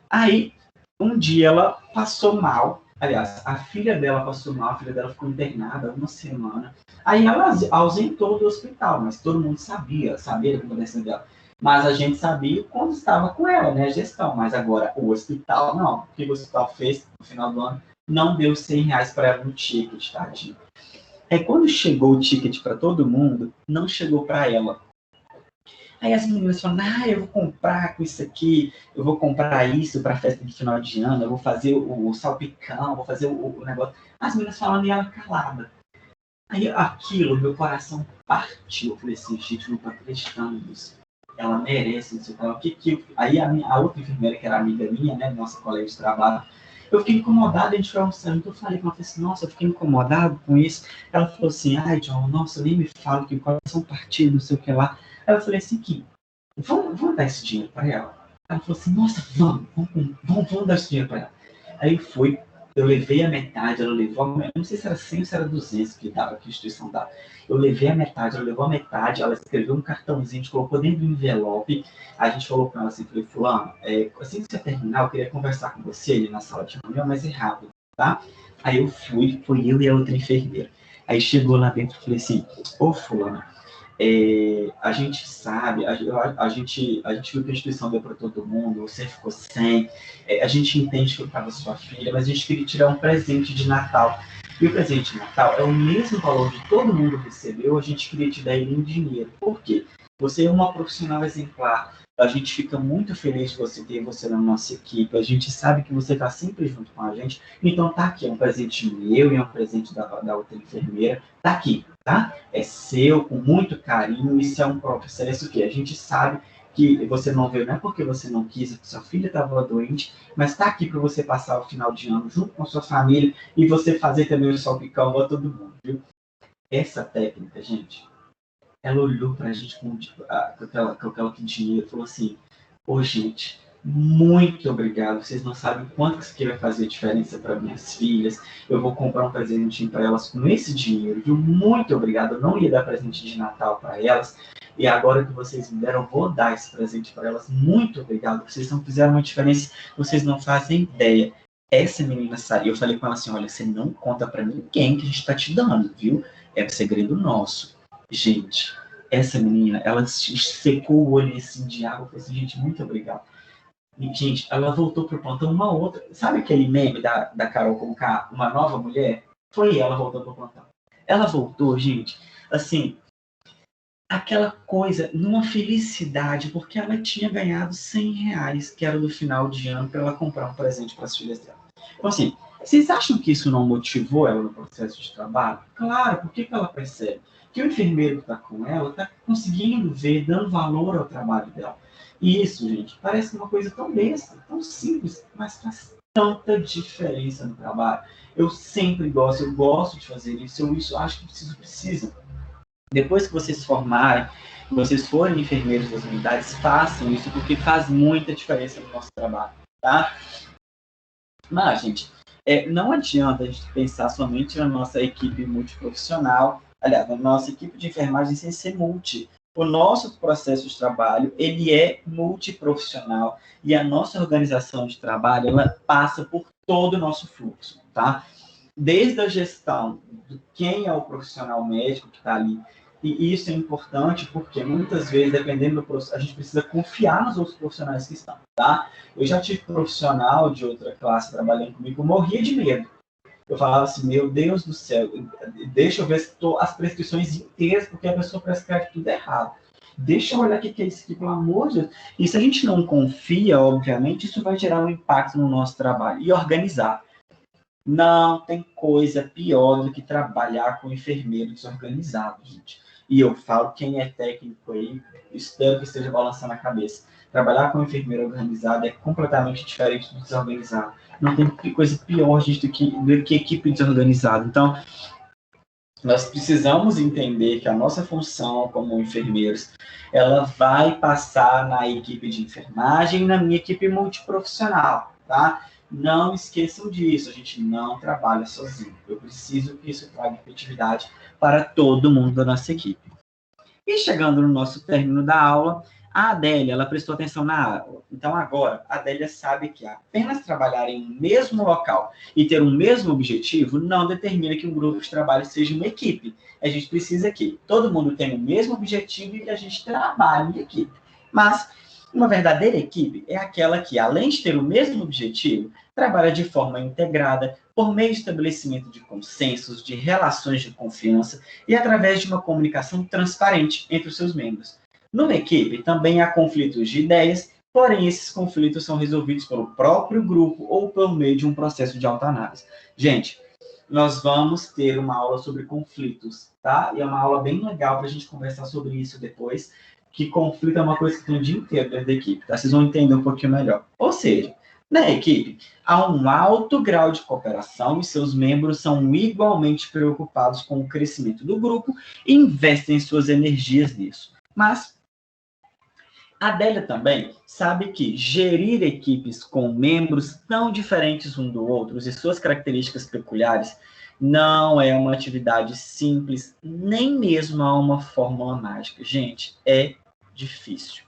Aí, um dia ela passou mal. Aliás, a filha dela passou mal, a filha dela ficou internada uma semana. Aí ela ausentou do hospital, mas todo mundo sabia da acontecimento dela. Mas a gente sabia quando estava com ela, né, a gestão. Mas agora, o hospital, não. O que o hospital fez no final do ano? Não deu R$ 100 para ela no ticket, tadinho. Aí quando chegou o ticket para todo mundo, não chegou para ela. Aí as meninas falam, eu vou comprar com isso aqui, eu vou comprar isso para a festa de final de ano, eu vou fazer o salpicão, vou fazer o negócio. As meninas falando e ela calada. Aí aquilo, meu coração partiu. Eu falei assim, gente, não tô acreditando nisso. Ela merece, não sei o que. Aí a outra enfermeira, que era amiga minha, né, nossa colega de trabalho, eu fiquei incomodada, a gente foi almoçando, então eu falei com ela, assim, nossa, eu fiquei incomodado com isso. Ela falou assim, John, nossa, nem me fala que o coração partido, não sei o que lá. Aí eu falei assim, que vamos dar esse dinheiro para ela? Ela falou assim, nossa, vamos dar esse dinheiro para ela. Aí eu levei a metade, ela levou, eu não sei se era 100 ou se era 200 que a instituição dava. Eu levei a metade, ela levou a metade, ela escreveu um cartãozinho, a gente colocou dentro do envelope, a gente falou com ela assim, falei, fulano, assim que você terminar, eu queria conversar com você ali na sala de reunião, mas é rápido, tá? Aí eu fui eu e a outra enfermeira. Aí chegou lá dentro e falei assim, ô fulano, a gente sabe, a gente viu que a instituição deu para todo mundo, você ficou sem, a gente entende que eu estava sua filha, mas a gente queria tirar um presente de Natal. E o presente de Natal é o mesmo valor de todo mundo recebeu, a gente queria te dar ele em dinheiro. Por quê? Você é uma profissional exemplar, a gente fica muito feliz de você ter você na nossa equipe, a gente sabe que você está sempre junto com a gente, então tá aqui, é um presente meu e é um presente da outra enfermeira, tá aqui, tá? É seu, com muito carinho, isso é um processo que a gente sabe que você não veio, não é porque você não quis, porque sua filha estava doente, mas está aqui para você passar o final de ano junto com a sua família e você fazer também o salpicão a todo mundo, viu? Essa técnica, gente, ela olhou pra gente com aquela dinheiro e falou assim, gente, muito obrigado, vocês não sabem o quanto isso aqui vai fazer diferença para minhas filhas, eu vou comprar um presentinho para elas com esse dinheiro, viu? Muito obrigado, eu não ia dar presente de Natal para elas, e agora que vocês me deram, eu vou dar esse presente para elas, muito obrigado, vocês não fizeram uma diferença, vocês não fazem ideia. Essa menina saiu, eu falei com ela assim, olha, você não conta para ninguém que a gente está te dando, viu? É um segredo nosso. Gente, essa menina, ela secou o olho assim de água, falou assim, gente, muito obrigado. E, gente, ela voltou pro plantão uma outra. Sabe aquele meme da Carol Conká, uma nova mulher? Foi ela voltando pro plantão. Ela voltou, gente, assim, aquela coisa, numa felicidade, porque ela tinha ganhado R$ 100, que era do final de ano, para ela comprar um presente para as filhas dela. Então, assim, vocês acham que isso não motivou ela no processo de trabalho? Claro, por que ela percebe? Que o enfermeiro que está com ela está conseguindo ver, dando valor ao trabalho dela. E isso, gente, parece uma coisa tão besta, tão simples, mas faz tanta diferença no trabalho. Eu sempre gosto, eu gosto de fazer isso, eu acho que vocês precisam. Depois que vocês formarem, que vocês forem enfermeiros das unidades, façam isso, porque faz muita diferença no nosso trabalho, tá? Mas, gente, não adianta a gente pensar somente na nossa equipe multiprofissional, aliás, na nossa equipe de enfermagem sem ser multi. O nosso processo de trabalho, ele é multiprofissional e a nossa organização de trabalho, ela passa por todo o nosso fluxo, tá? Desde a gestão de quem é o profissional médico que está ali, e isso é importante porque muitas vezes, dependendo do profissional, a gente precisa confiar nos outros profissionais que estão, tá? Eu já tive profissional de outra classe trabalhando comigo, eu morria de medo. Eu falava assim, meu Deus do céu, deixa eu ver se as prescrições inteiras, porque a pessoa prescreve tudo errado. Deixa eu olhar o que é isso aqui, pelo amor de Deus. E se a gente não confia, obviamente, isso vai gerar um impacto no nosso trabalho. E organizar. Não tem coisa pior do que trabalhar com enfermeiro desorganizado, gente. E eu falo, quem é técnico aí, espero que esteja balançando a cabeça. Trabalhar com enfermeiro organizado é completamente diferente do desorganizado. Não tem coisa pior, gente, do que equipe desorganizada. Então, nós precisamos entender que a nossa função como enfermeiros, ela vai passar na equipe de enfermagem e na minha equipe multiprofissional, tá? Não esqueçam disso, a gente não trabalha sozinho. Eu preciso que isso traga efetividade para todo mundo da nossa equipe. E chegando no nosso término da aula, a Adélia, ela prestou atenção na aula. Então, agora, a Adélia sabe que apenas trabalhar em um mesmo local e ter um mesmo objetivo não determina que um grupo de trabalho seja uma equipe. A gente precisa que todo mundo tenha o mesmo objetivo e que a gente trabalhe em equipe. Mas uma verdadeira equipe é aquela que, além de ter o mesmo objetivo, trabalha de forma integrada, por meio de estabelecimento de consensos, de relações de confiança e através de uma comunicação transparente entre os seus membros. Numa equipe, também há conflitos de ideias, porém esses conflitos são resolvidos pelo próprio grupo ou por meio de um processo de autoanálise. Gente, nós vamos ter uma aula sobre conflitos, tá? E é uma aula bem legal para a gente conversar sobre isso depois, que conflito é uma coisa que tem o dia inteiro dentro da equipe, tá? Vocês vão entender um pouquinho melhor. Ou seja, na equipe, há um alto grau de cooperação e seus membros são igualmente preocupados com o crescimento do grupo e investem suas energias nisso. Mas a Adélia também sabe que gerir equipes com membros tão diferentes um do outro e suas características peculiares não é uma atividade simples, nem mesmo há uma fórmula mágica. Gente, é difícil,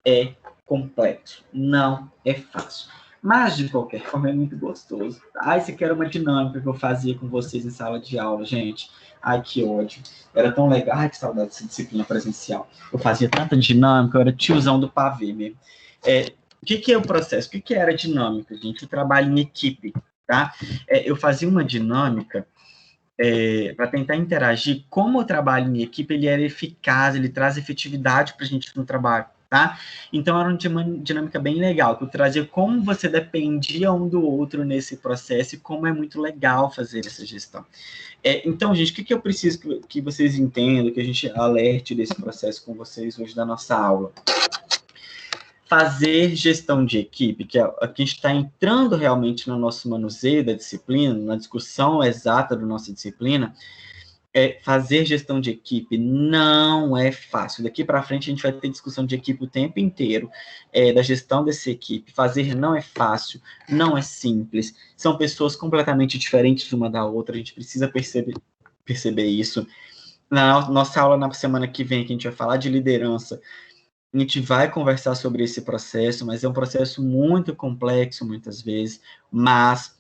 é complexo, não é fácil. Mas, de qualquer forma, é muito gostoso. Ai, isso aqui era uma dinâmica que eu fazia com vocês em sala de aula, gente. Ai, que ódio. Era tão legal. Ai, que saudade dessa disciplina presencial. Eu fazia tanta dinâmica, eu era tiozão do pavê mesmo. O que é o processo? O que era dinâmica, gente? O trabalho em equipe, tá? Eu fazia uma dinâmica para tentar interagir. Como o trabalho em equipe, ele era eficaz, ele traz efetividade para a gente no trabalho, tá? Então, era uma dinâmica bem legal, que eu trazia como você dependia um do outro nesse processo e como é muito legal fazer essa gestão. Então, gente, o que eu preciso que vocês entendam, que a gente alerte desse processo com vocês hoje da nossa aula? Fazer gestão de equipe, que a gente está entrando realmente no nosso manuseio da disciplina, na discussão exata da nossa disciplina, fazer gestão de equipe não é fácil. Daqui para frente a gente vai ter discussão de equipe o tempo inteiro, da gestão dessa equipe. Fazer não é fácil, não é simples. São pessoas completamente diferentes uma da outra, a gente precisa perceber isso. Na nossa aula na semana que vem, que a gente vai falar de liderança, a gente vai conversar sobre esse processo, mas é um processo muito complexo muitas vezes, mas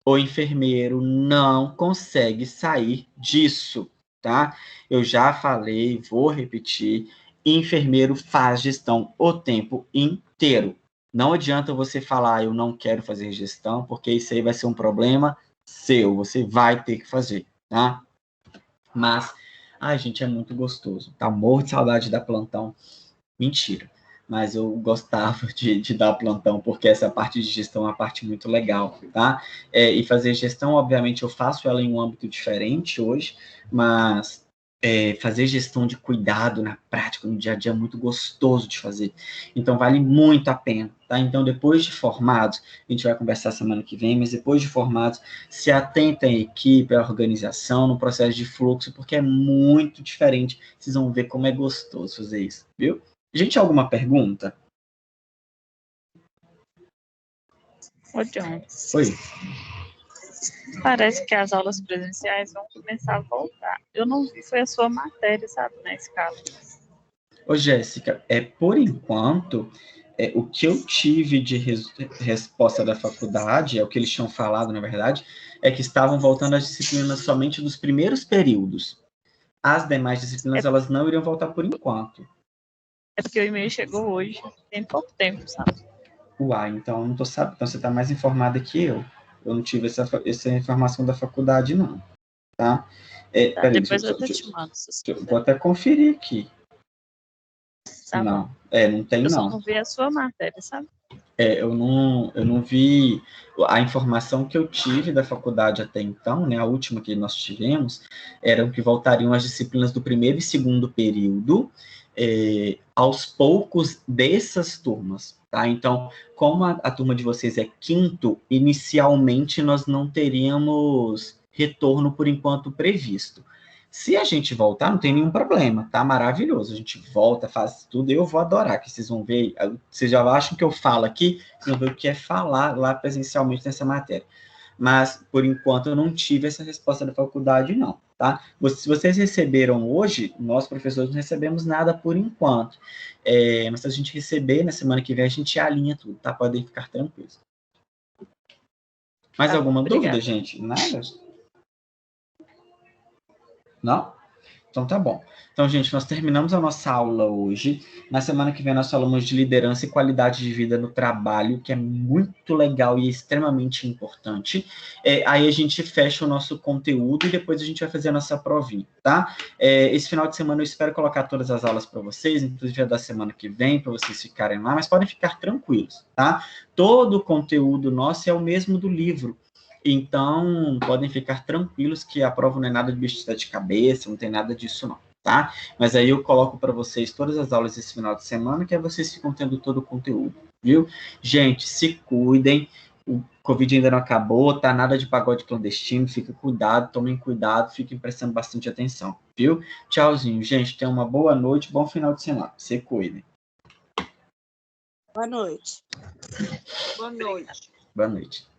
o enfermeiro não consegue sair disso, tá? Eu já falei, vou repetir, enfermeiro faz gestão o tempo inteiro. Não adianta você falar, eu não quero fazer gestão, porque isso aí vai ser um problema seu, você vai ter que fazer, tá? Mas, ai, gente, é muito gostoso, tá? Morro de saudade da plantão. Mentira, mas eu gostava de dar plantão, porque essa parte de gestão é uma parte muito legal, tá? E fazer gestão, obviamente, eu faço ela em um âmbito diferente hoje, mas fazer gestão de cuidado na prática, no dia a dia, é muito gostoso de fazer. Então, vale muito a pena, tá? Então, depois de formados, a gente vai conversar semana que vem, mas depois de formados, se atentem à equipe, à organização, no processo de fluxo, porque é muito diferente. Vocês vão ver como é gostoso fazer isso, viu? Gente, alguma pergunta? Ô, John, Oi. parece que as aulas presenciais vão começar a voltar. Eu não vi, foi a sua matéria, sabe, na escala. Ô, Jéssica, por enquanto, o que eu tive de resposta da faculdade, é o que eles tinham falado, na verdade, é que estavam voltando as disciplinas somente dos primeiros períodos. As demais disciplinas, elas não iriam voltar por enquanto. É porque o e-mail chegou hoje, tem pouco tempo, sabe? Uai, então não tô sabendo. Então você está mais informada que eu. Eu não tive essa informação da faculdade, não. Tá? Tá, depois eu te mando. Vou até conferir aqui. Tá não, bom. não tem, eu não. Eu só não vi a sua matéria, sabe? Eu não vi a informação que eu tive da faculdade até então, né, a última que nós tivemos, eram que voltariam as disciplinas do primeiro e segundo período, aos poucos dessas turmas, tá? Então, como a turma de vocês é quinto, inicialmente nós não teríamos retorno por enquanto previsto. Se a gente voltar, não tem nenhum problema, tá maravilhoso. A gente volta, faz tudo, eu vou adorar, que vocês vão ver, vocês já acham que eu falo aqui, vocês vão ver o que é falar lá presencialmente nessa matéria. Mas, por enquanto, eu não tive essa resposta da faculdade, não, tá? Se vocês receberam hoje, nós, professores, não recebemos nada por enquanto. Mas se a gente receber, na semana que vem, a gente alinha tudo, tá? Podem ficar tranquilos. Mais alguma dúvida, gente? Nada? Não? Então tá bom. Então, gente, nós terminamos a nossa aula hoje. Na semana que vem nós falamos de liderança e qualidade de vida no trabalho, que é muito legal e extremamente importante. Aí a gente fecha o nosso conteúdo e depois a gente vai fazer a nossa provinha, tá? Esse final de semana eu espero colocar todas as aulas para vocês, inclusive a da semana que vem, para vocês ficarem lá, mas podem ficar tranquilos, tá? Todo o conteúdo nosso é o mesmo do livro. Então, podem ficar tranquilos que a prova não é nada de bicho de sete cabeças, não tem nada disso não, tá? Mas aí eu coloco para vocês todas as aulas esse final de semana, que aí vocês ficam tendo todo o conteúdo, viu? Gente, se cuidem, o Covid ainda não acabou, tá? Nada de pagode clandestino, fica cuidado, tomem cuidado, fiquem prestando bastante atenção, viu? Tchauzinho, gente, tenham uma boa noite, bom final de semana, se cuidem. Boa noite. Boa noite. Boa noite.